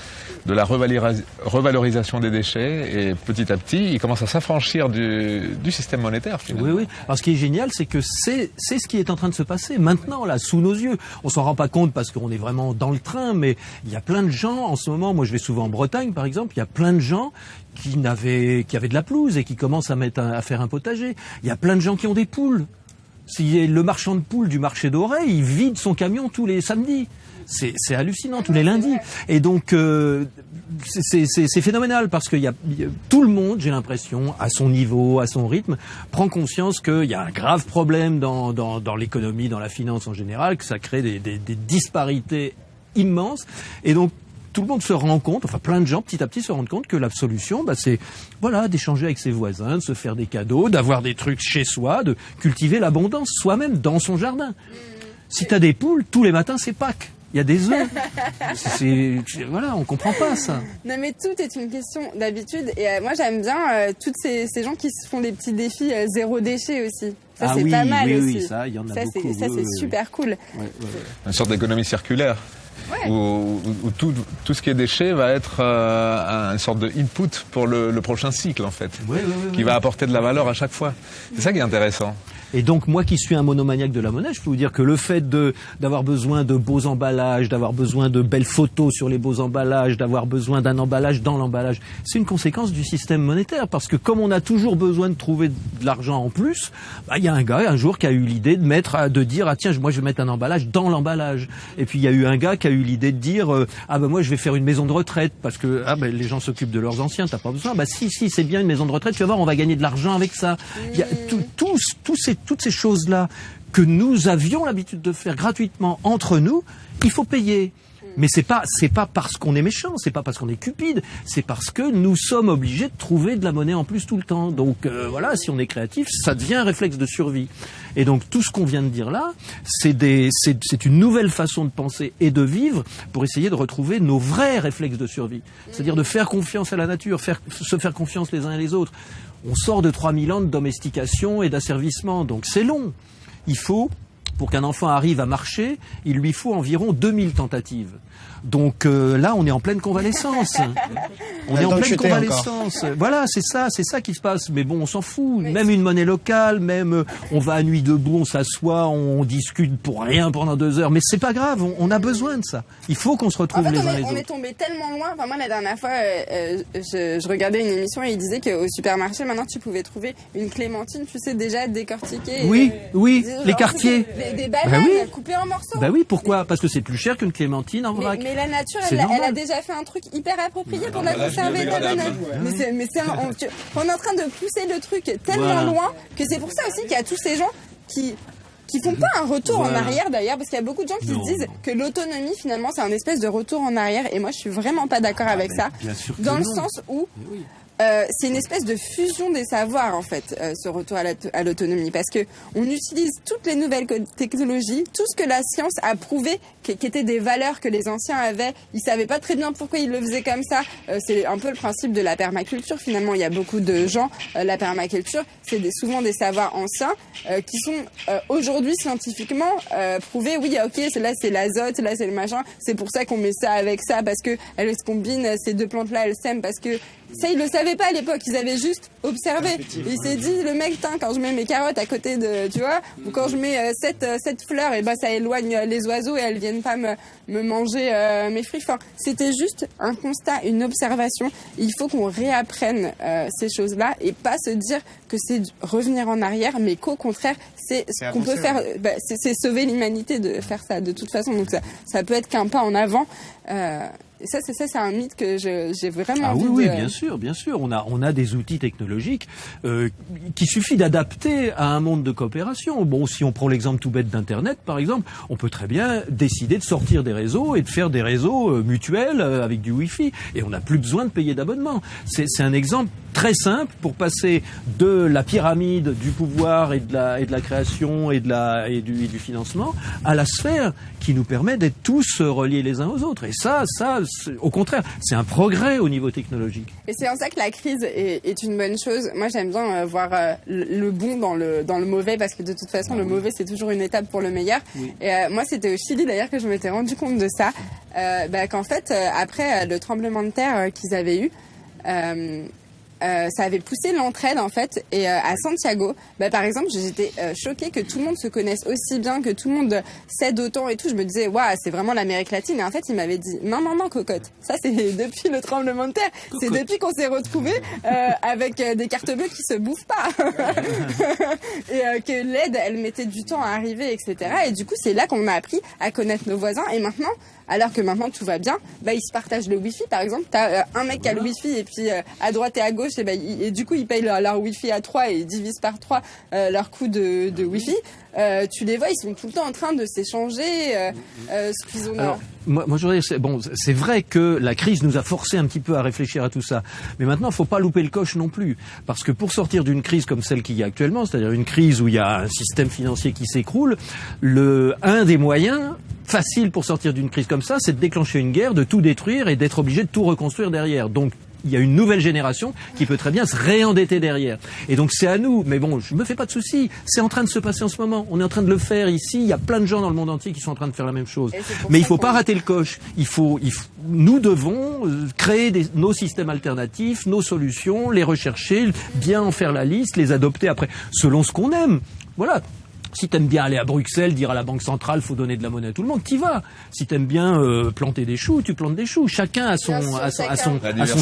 de la revalorisation des déchets, et petit à petit, ils commencent à s'affranchir du système monétaire finalement. Oui. Alors ce qui est génial, c'est que c'est ce qui est en train de se passer maintenant là, sous nos yeux. On s'en rend pas compte parce qu'on est vraiment dans le train, mais il y a plein de gens en ce moment. Moi, je vais souvent en Bretagne, par exemple. Il y a plein de gens qui avaient de la pelouse et qui commencent à faire un potager. Il y a plein de gens qui ont des poules. Si le marchand de poules du marché d'Auray, il vide son camion tous les samedis. C'est hallucinant, tous les lundis. Et donc, c'est phénoménal parce que tout le monde, j'ai l'impression, à son niveau, à son rythme, prend conscience qu'il y a un grave problème dans l'économie, dans la finance en général, que ça crée des disparités immenses. Et donc, tout le monde se rend compte, enfin plein de gens petit à petit se rendent compte que la solution, c'est d'échanger avec ses voisins, de se faire des cadeaux, d'avoir des trucs chez soi, de cultiver l'abondance soi-même dans son jardin. Si t'as des poules, tous les matins c'est Pâques. Il y a des œufs. On comprend pas ça. Non mais tout est une question d'habitude et moi j'aime bien toutes ces gens qui se font des petits défis zéro déchet aussi. Ça c'est pas mal aussi. Oui, ça, il y en a beaucoup. Ça c'est super cool. Ouais. Une sorte d'économie circulaire. Ouais. Où tout ce qui est déchet va être une sorte de input pour le prochain cycle en fait, qui va apporter de la valeur à chaque fois. C'est ça qui est intéressant. Et donc moi qui suis un monomaniaque de la monnaie, je peux vous dire que le fait d'avoir besoin de beaux emballages, d'avoir besoin de belles photos sur les beaux emballages, d'avoir besoin d'un emballage dans l'emballage, c'est une conséquence du système monétaire. Parce que comme on a toujours besoin de trouver de l'argent en plus, il y a un gars un jour qui a eu l'idée de dire tiens, moi je vais mettre un emballage dans l'emballage. Et puis il y a eu un gars qui a eu l'idée de dire moi je vais faire une maison de retraite parce que les gens s'occupent de leurs anciens, t'as pas besoin. Si c'est bien une maison de retraite, tu vas voir, on va gagner de l'argent avec ça. Il y a toutes ces choses-là que nous avions l'habitude de faire gratuitement entre nous, il faut payer. Mais c'est pas parce qu'on est méchant, c'est pas parce qu'on est cupide, c'est parce que nous sommes obligés de trouver de la monnaie en plus tout le temps. Donc si on est créatif, ça devient un réflexe de survie. Et donc tout ce qu'on vient de dire là, c'est une nouvelle façon de penser et de vivre pour essayer de retrouver nos vrais réflexes de survie. C'est-à-dire de faire confiance à la nature, se faire confiance les uns et les autres. On sort de 3000 ans de domestication et d'asservissement, donc c'est long. Il faut, pour qu'un enfant arrive à marcher, il lui faut environ 2000 tentatives. Donc là, on est en pleine convalescence. On est en pleine convalescence. Voilà, c'est ça qui se passe. Mais bon, on s'en fout. Même une monnaie locale, même on va à nuit debout, on s'assoit, on discute pour rien pendant 2 heures. Mais c'est pas grave, on a besoin de ça. Il faut qu'on se retrouve les uns les autres. On est tombé tellement loin. Enfin, moi, la dernière fois, je regardais une émission et il disait qu'au supermarché, maintenant, tu pouvais trouver une clémentine, tu sais, déjà décortiquée. Oui, les quartiers. Des bananes coupées en morceaux. Oui, pourquoi ? Parce que c'est plus cher qu'une clémentine en vrac. Mais la nature, elle a déjà fait un truc hyper approprié pour la conserver, la banane. On est en train de pousser le truc tellement loin que c'est pour ça aussi qu'il y a tous ces gens qui font pas un retour en arrière d'ailleurs, parce qu'il y a beaucoup de gens qui se disent que l'autonomie finalement c'est un espèce de retour en arrière, et moi je suis vraiment pas d'accord avec ça, dans le sens où c'est une espèce de fusion des savoirs en fait, ce retour à l'autonomie, parce que on utilise toutes les nouvelles technologies, tout ce que la science a prouvé qui étaient des valeurs que les anciens avaient. Ils savaient pas très bien pourquoi ils le faisaient comme ça. C'est un peu le principe de la permaculture. Finalement, il y a beaucoup de gens. La permaculture, c'est souvent des savoirs anciens qui sont aujourd'hui scientifiquement prouvés. Oui, ok, là c'est l'azote, là c'est le machin. C'est pour ça qu'on met ça avec ça parce que elles se combinent. Ces deux plantes-là, elles s'aiment parce que ça, ils le savaient pas à l'époque. Ils avaient juste observé. Il s'est dit, le mec, quand je mets mes carottes à côté de, tu vois, ou quand je mets cette fleur, et ben ça éloigne les oiseaux et elles viennent pas me manger mes fruits. Enfin, c'était juste un constat, une observation. Il faut qu'on réapprenne ces choses-là et pas se dire que c'est revenir en arrière, mais qu'au contraire, c'est ce qu'on peut faire. C'est sauver l'humanité de faire ça de toute façon. Donc ça peut être qu'un pas en avant. Et ça, c'est un mythe que j'ai vraiment envie oui, bien sûr. On a des outils technologiques qu'il suffit d'adapter à un monde de coopération. Bon, si on prend l'exemple tout bête d'Internet, par exemple, on peut très bien décider de sortir des réseaux et de faire des réseaux mutuels avec du Wi-Fi. Et on n'a plus besoin de payer d'abonnement. C'est un exemple très simple pour passer de la pyramide du pouvoir et de la création et du financement à la sphère qui nous permet d'être tous reliés les uns aux autres. Et ça, au contraire, c'est un progrès au niveau technologique. Et c'est en ça que la crise est une bonne chose. Moi, j'aime bien voir le bon dans le mauvais, parce que de toute façon, le mauvais, c'est toujours une étape pour le meilleur. Oui. Et moi, c'était au Chili, d'ailleurs, que je m'étais rendu compte de ça. Qu'en fait, après le tremblement de terre qu'ils avaient eu, ça avait poussé l'entraide en fait, et à Santiago, par exemple, j'étais choquée que tout le monde se connaisse aussi bien, que tout le monde s'aide autant et tout. Je me disais waouh, c'est vraiment l'Amérique latine. Et en fait, il m'avait dit non cocotte. Ça c'est depuis le tremblement de terre. Cocotte. C'est depuis qu'on s'est retrouvés avec des cartes bleues qui se bouffent pas et que l'aide, elle mettait du temps à arriver, etc. Et du coup, c'est là qu'on a appris à connaître nos voisins. Et maintenant, alors que maintenant tout va bien, ils se partagent le Wi-Fi par exemple. T'as un mec qui a le Wi-Fi et puis à droite et à gauche, et du coup ils payent leur Wi-Fi à 3 et ils divisent par 3 leur coût de Wi-Fi. Tu les vois, ils sont tout le temps en train de s'échanger ce qu'ils ont. Alors, moi je voudrais dire, c'est vrai que la crise nous a forcé un petit peu à réfléchir à tout ça. Mais maintenant, il faut pas louper le coche non plus. Parce que pour sortir d'une crise comme celle qu'il y a actuellement, c'est-à-dire une crise où il y a un système financier qui s'écroule, un des moyens faciles pour sortir d'une crise comme ça, c'est de déclencher une guerre, de tout détruire et d'être obligé de tout reconstruire derrière. Donc, il y a une nouvelle génération qui peut très bien se réendetter derrière. Et donc c'est à nous, mais bon, je me fais pas de soucis, c'est en train de se passer en ce moment, on est en train de le faire ici, il y a plein de gens dans le monde entier qui sont en train de faire la même chose. Mais il faut pas rater le coche, nous devons créer nos systèmes alternatifs, nos solutions, les rechercher, bien en faire la liste, les adopter après, selon ce qu'on aime. Voilà. Si t'aimes bien aller à Bruxelles, dire à la Banque centrale, faut donner de la monnaie à tout le monde, t'y vas. Si t'aimes bien planter des choux, tu plantes des choux. Chacun à son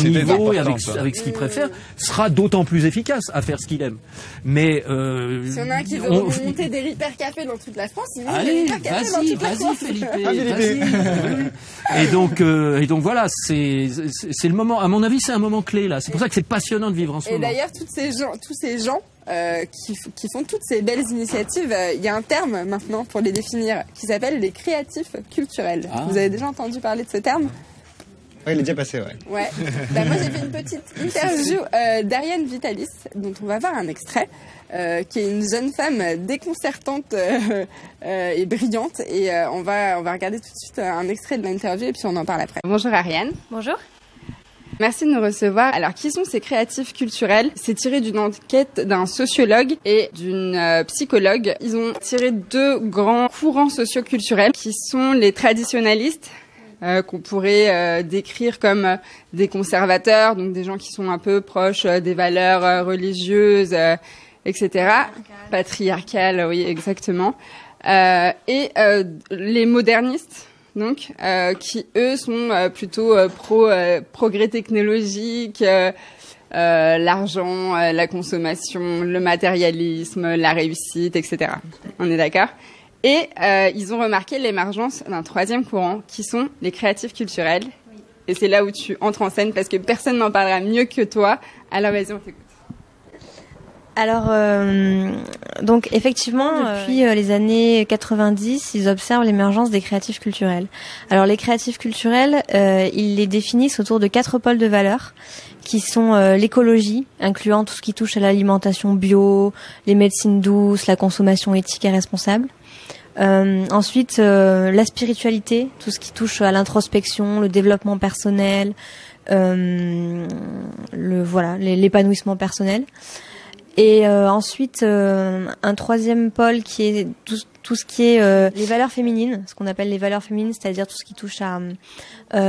niveau et avec ce qu'il préfère, sera d'autant plus efficace à faire ce qu'il aime. Mais si on a un qui veut monter des Ripper Café dans toute la France, il monte des Ripper Café dans toute la France. Felipe, vas-y. Et donc voilà, c'est le moment. À mon avis, c'est un moment clé là. C'est pour ça que c'est passionnant de vivre en ce moment. Et d'ailleurs, tous ces gens qui font toutes ces belles initiatives, il y a un terme maintenant pour les définir qui s'appelle les créatifs culturels. Vous avez déjà entendu parler de ce terme ? Oui, il est déjà passé, ouais. Ouais. Moi, j'ai fait une petite interview d'Ariane Vitalis, dont on va voir un extrait, qui est une jeune femme déconcertante et brillante. Et on va regarder tout de suite un extrait de l'interview et puis on en parle après. Bonjour Ariane. Bonjour. Merci de nous recevoir. Alors, qui sont ces créatifs culturels ? C'est tiré d'une enquête d'un sociologue et d'une psychologue. Ils ont tiré 2 grands courants socioculturels qui sont les traditionalistes, qu'on pourrait décrire comme des conservateurs, donc des gens qui sont un peu proches des valeurs religieuses, etc. Patriarcales, oui, exactement. Et les modernistes, donc qui eux sont plutôt progrès technologique, l'argent, la consommation, le matérialisme, la réussite, etc. On est d'accord ? Et ils ont remarqué l'émergence d'un 3e courant qui sont les créatifs culturels. Oui. Et c'est là où tu entres en scène parce que personne n'en parlera mieux que toi. Alors vas-y, on t'écoute. Alors, donc effectivement, depuis les années 90, ils observent l'émergence des créatifs culturels. Alors les créatifs culturels, ils les définissent autour de 4 pôles de valeurs, qui sont l'écologie, incluant tout ce qui touche à l'alimentation bio, les médecines douces, la consommation éthique et responsable. Ensuite, la spiritualité, tout ce qui touche à l'introspection, le développement personnel, l'épanouissement personnel. Et ensuite, un troisième pôle qui est tout ce qui est les valeurs féminines, ce qu'on appelle les valeurs féminines, c'est-à-dire tout ce qui touche à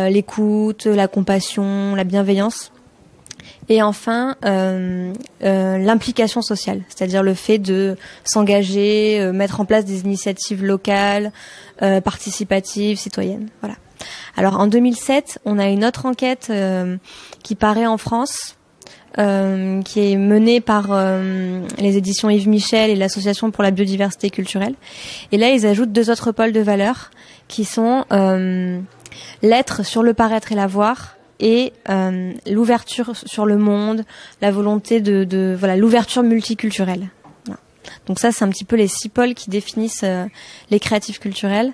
l'écoute, la compassion, la bienveillance. Et enfin, l'implication sociale, c'est-à-dire le fait de s'engager, mettre en place des initiatives locales, participatives, citoyennes. Voilà. Alors en 2007, on a une autre enquête qui paraît en France, qui est menée par les éditions Yves Michel et l'Association pour la biodiversité culturelle. Et là, ils ajoutent 2 autres pôles de valeurs qui sont l'être sur le paraître et l'avoir, et l'ouverture sur le monde, la volonté de l'ouverture multiculturelle. Voilà. Donc ça, c'est un petit peu les 6 pôles qui définissent les créatifs culturels.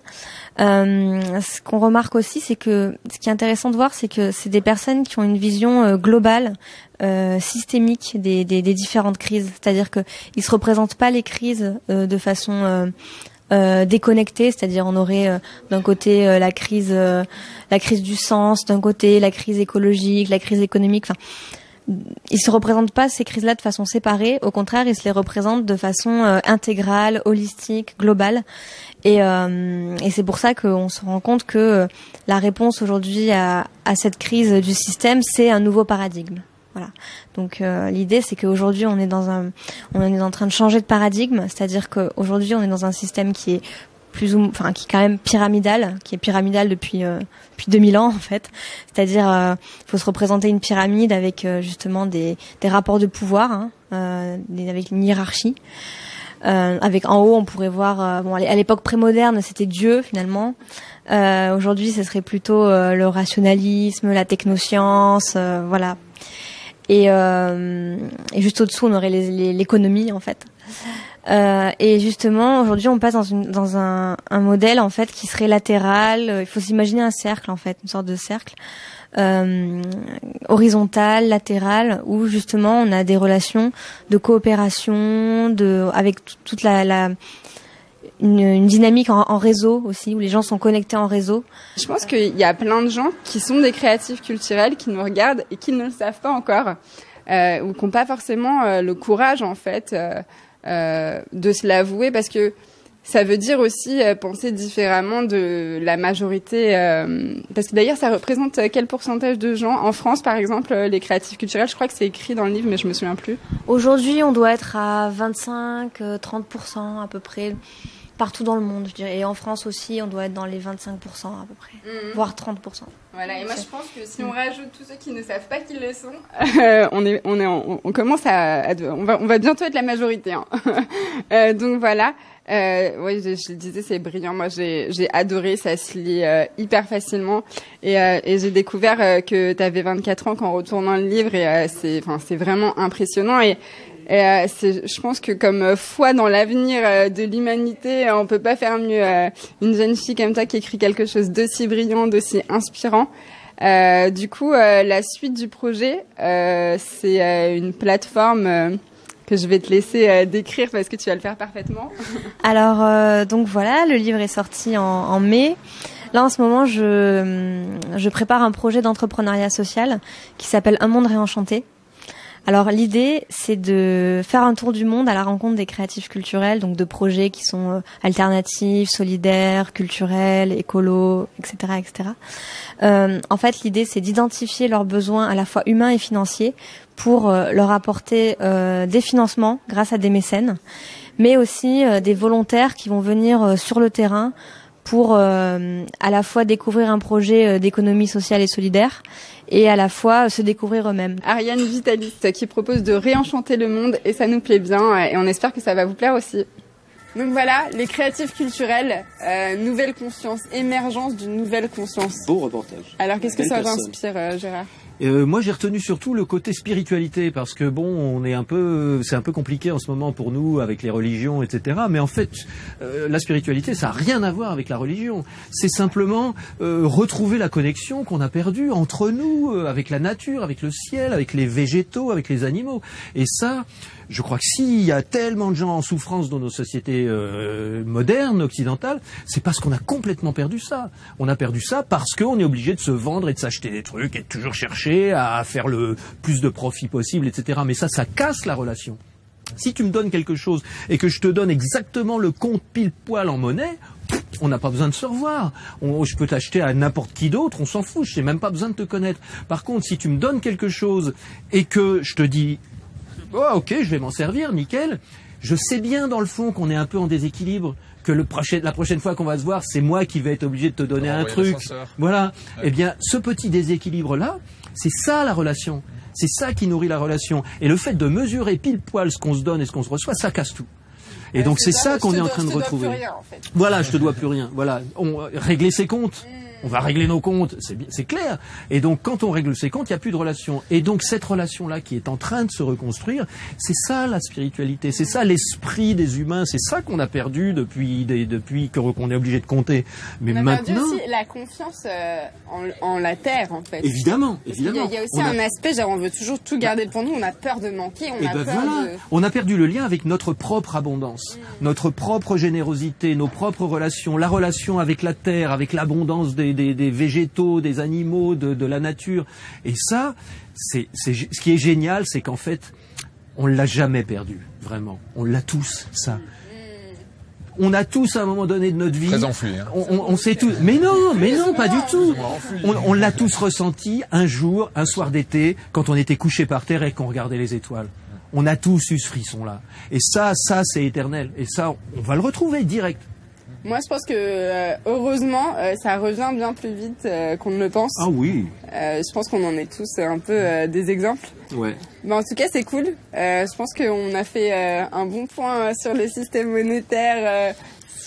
Ce qu'on remarque aussi, c'est que ce qui est intéressant de voir, c'est que c'est des personnes qui ont une vision globale, systémique des différentes crises. C'est-à-dire que ils se représentent pas les crises de façon déconnectée, c'est-à-dire on aurait d'un côté la crise du sens, d'un côté la crise écologique, la crise économique. Enfin, ils se représentent pas ces crises-là de façon séparée. Au contraire, ils se les représentent de façon intégrale, holistique, globale. Et c'est pour ça qu'on se rend compte que la réponse aujourd'hui à cette crise du système, c'est un nouveau paradigme. Voilà. Donc l'idée, c'est qu'aujourd'hui on est en train de changer de paradigme, c'est-à-dire qu'aujourd'hui on est dans un système qui est qui est quand même pyramidal, depuis 2000 ans en fait. C'est-à-dire faut se représenter une pyramide avec justement des rapports de pouvoir, avec une hiérarchie. Avec en haut, on pourrait voir à l'époque prémoderne, c'était Dieu finalement. Aujourd'hui, ce serait plutôt le rationalisme, la technoscience, voilà. Et juste au-dessous, on aurait l'économie en fait. Et justement, aujourd'hui, on passe dans un modèle en fait qui serait latéral. Il faut s'imaginer un cercle en fait, une sorte de cercle horizontal, latéral, où justement on a des relations de coopération, avec toute une dynamique en réseau aussi, où les gens sont connectés en réseau. Je pense qu'il y a plein de gens qui sont des créatifs culturels, qui nous regardent et qui ne le savent pas encore, ou qui n'ont pas forcément le courage en fait de se l'avouer, parce que ça veut dire aussi penser différemment de la majorité, parce que d'ailleurs ça représente quel pourcentage de gens en France par exemple, les créatifs culturels? Je crois que c'est écrit dans le livre mais je me souviens plus. Aujourd'hui on doit être à 25-30% à peu près partout dans le monde, je dirais. Et en France aussi, on doit être dans les 25% à peu près, voire 30%. Voilà, et moi je pense que si on rajoute tous ceux qui ne savent pas qu'ils le sont, on commence on va bientôt être la majorité. Hein. Donc voilà. Oui, je le disais, c'est brillant. Moi, j'ai adoré. Ça se lit hyper facilement. Et j'ai découvert que tu avais 24 ans en retournant le livre. Et c'est vraiment impressionnant. Et je pense que comme foi dans l'avenir de l'humanité, on peut pas faire mieux. Une jeune fille comme toi qui écrit quelque chose d'aussi brillant, d'aussi inspirant. Du coup, la suite du projet, c'est une plateforme que je vais te laisser décrire parce que tu vas le faire parfaitement. Alors, donc voilà, le livre est sorti en mai. Là, en ce moment, je prépare un projet d'entrepreneuriat social qui s'appelle Un monde réenchanté. Alors l'idée, c'est de faire un tour du monde à la rencontre des créatifs culturels, donc de projets qui sont alternatifs, solidaires, culturels, écolos, etc., etc. En fait, l'idée, c'est d'identifier leurs besoins à la fois humains et financiers pour leur apporter des financements grâce à des mécènes, mais aussi des volontaires qui vont venir sur le terrain pour à la fois découvrir un projet d'économie sociale et solidaire et à la fois se découvrir eux-mêmes. Ariane Vitaliste qui propose de réenchanter le monde et ça nous plaît bien et on espère que ça va vous plaire aussi. Donc voilà, les créatifs culturels, nouvelle conscience, émergence d'une nouvelle conscience. Beau reportage. Alors qu'est-ce que ça vous inspire, Gérard ? Moi, j'ai retenu surtout le côté spiritualité, parce que bon, c'est un peu compliqué en ce moment pour nous avec les religions, etc. Mais en fait, la spiritualité, ça a rien à voir avec la religion. C'est simplement retrouver la connexion qu'on a perdue entre nous, avec la nature, avec le ciel, avec les végétaux, avec les animaux. Et ça, je crois que s'il y a tellement de gens en souffrance dans nos sociétés modernes, occidentales, c'est parce qu'on a complètement perdu ça. On a perdu ça parce qu'on est obligé de se vendre et de s'acheter des trucs et de toujours chercher à faire le plus de profit possible, etc. Mais ça casse la relation. Si tu me donnes quelque chose et que je te donne exactement le compte pile poil en monnaie, on n'a pas besoin de se revoir. Je peux t'acheter à n'importe qui d'autre, on s'en fout, je n'ai même pas besoin de te connaître. Par contre, si tu me donnes quelque chose et que je te dis « Oh, ok, je vais m'en servir, nickel », je sais bien dans le fond qu'on est un peu en déséquilibre, que la prochaine fois qu'on va se voir, c'est moi qui vais être obligé de te donner un truc. Voilà. Ouais. Eh bien, ce petit déséquilibre-là, c'est ça la relation. C'est ça qui nourrit la relation. Et le fait de mesurer pile poil ce qu'on se donne et ce qu'on se reçoit, ça casse tout. Et donc c'est ça qu'on est en train de retrouver. Rien, en fait. Voilà, je te dois plus rien. Voilà, régler ses comptes. On va régler nos comptes, c'est clair. Et donc, quand on règle ses comptes, il n'y a plus de relation. Et donc, cette relation-là qui est en train de se reconstruire, c'est ça la spiritualité, c'est ça l'esprit des humains, c'est ça qu'on a perdu depuis qu'on est obligé de compter. Mais on a maintenant, perdu aussi la confiance en la terre, en fait. Évidemment. Il y a aussi un aspect, genre on veut toujours tout garder pour nous, on a peur de manquer, On a perdu le lien avec notre propre abondance, notre propre générosité, nos propres relations, la relation avec la terre, avec l'abondance des végétaux, des animaux, de la nature. Et ça, ce qui est génial, c'est qu'en fait, on l'a jamais perdu, vraiment. On l'a tous, ça. On a tous à un moment donné de notre vie. Très enfui. Hein. On sait tous. Mais non, pas du tout. On l'a tous ressenti un jour, un soir d'été, quand on était couché par terre et qu'on regardait les étoiles. On a tous eu ce frisson-là. Et ça, c'est éternel. Et ça, on va le retrouver direct. Moi, je pense que heureusement, ça revient bien plus vite qu'on ne le pense. Ah oui. Je pense qu'on en est tous un peu des exemples. Ouais. Mais en tout cas, c'est cool. Je pense qu'on a fait un bon point sur le système monétaire,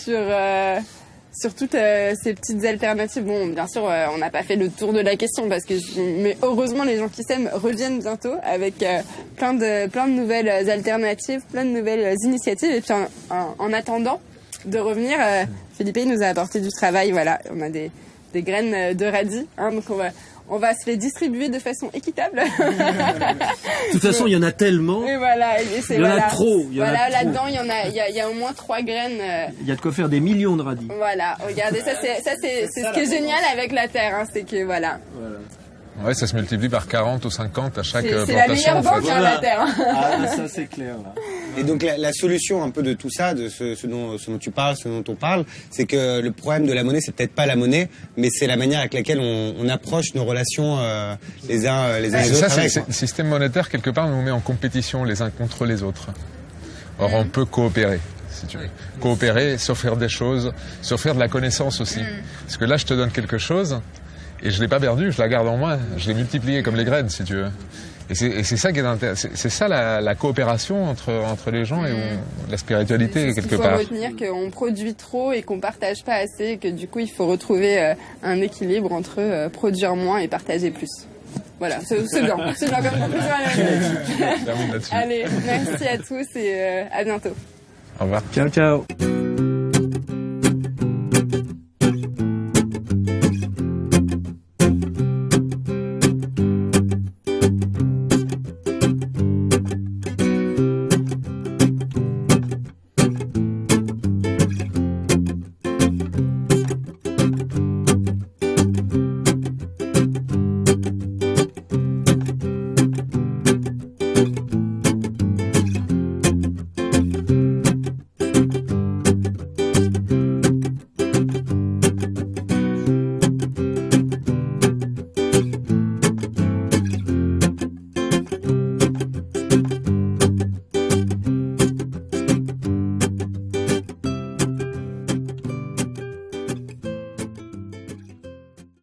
sur toutes ces petites alternatives. Bon, bien sûr, on n'a pas fait le tour de la question mais heureusement, les gens qui s'aiment reviennent bientôt avec plein de nouvelles alternatives, plein de nouvelles initiatives. Et puis en attendant de revenir, Philippe nous a apporté du travail. Voilà, on a des graines de radis, hein, donc on va se les distribuer de façon équitable. De toute façon, il y en a tellement. Et voilà, il y en a trop. Là-dedans, il y a au moins 3 graines. Il y a de quoi faire des millions de radis. Voilà, regardez, ça c'est ce qui est génial avec la terre, hein, c'est que voilà. Ouais, ça se multiplie par 40 ou 50 à chaque plantation. C'est la meilleure banque, la terre. Ah, ça c'est clair. Là. Et donc la solution un peu de tout ça, de ce dont tu parles, ce dont on parle, c'est que le problème de la monnaie, c'est peut-être pas la monnaie, mais c'est la manière avec laquelle on approche nos relations les uns les autres. C'est le système monétaire, quelque part, nous met en compétition les uns contre les autres. Or, on peut coopérer. Si tu veux. Coopérer, s'offrir des choses, s'offrir de la connaissance aussi. Parce que là, je te donne quelque chose, et je l'ai pas perdu, je la garde en moi, je l'ai multiplié comme les graines, si tu veux. Et c'est ça qui est intéressant. C'est ça la coopération entre les gens et la spiritualité, quelque part. Il faut retenir qu'on produit trop et qu'on partage pas assez, et que du coup, il faut retrouver un équilibre entre produire moins et partager plus. Voilà, c'est bien comme conclusion. Allez, merci à tous et à bientôt. Au revoir. Ciao.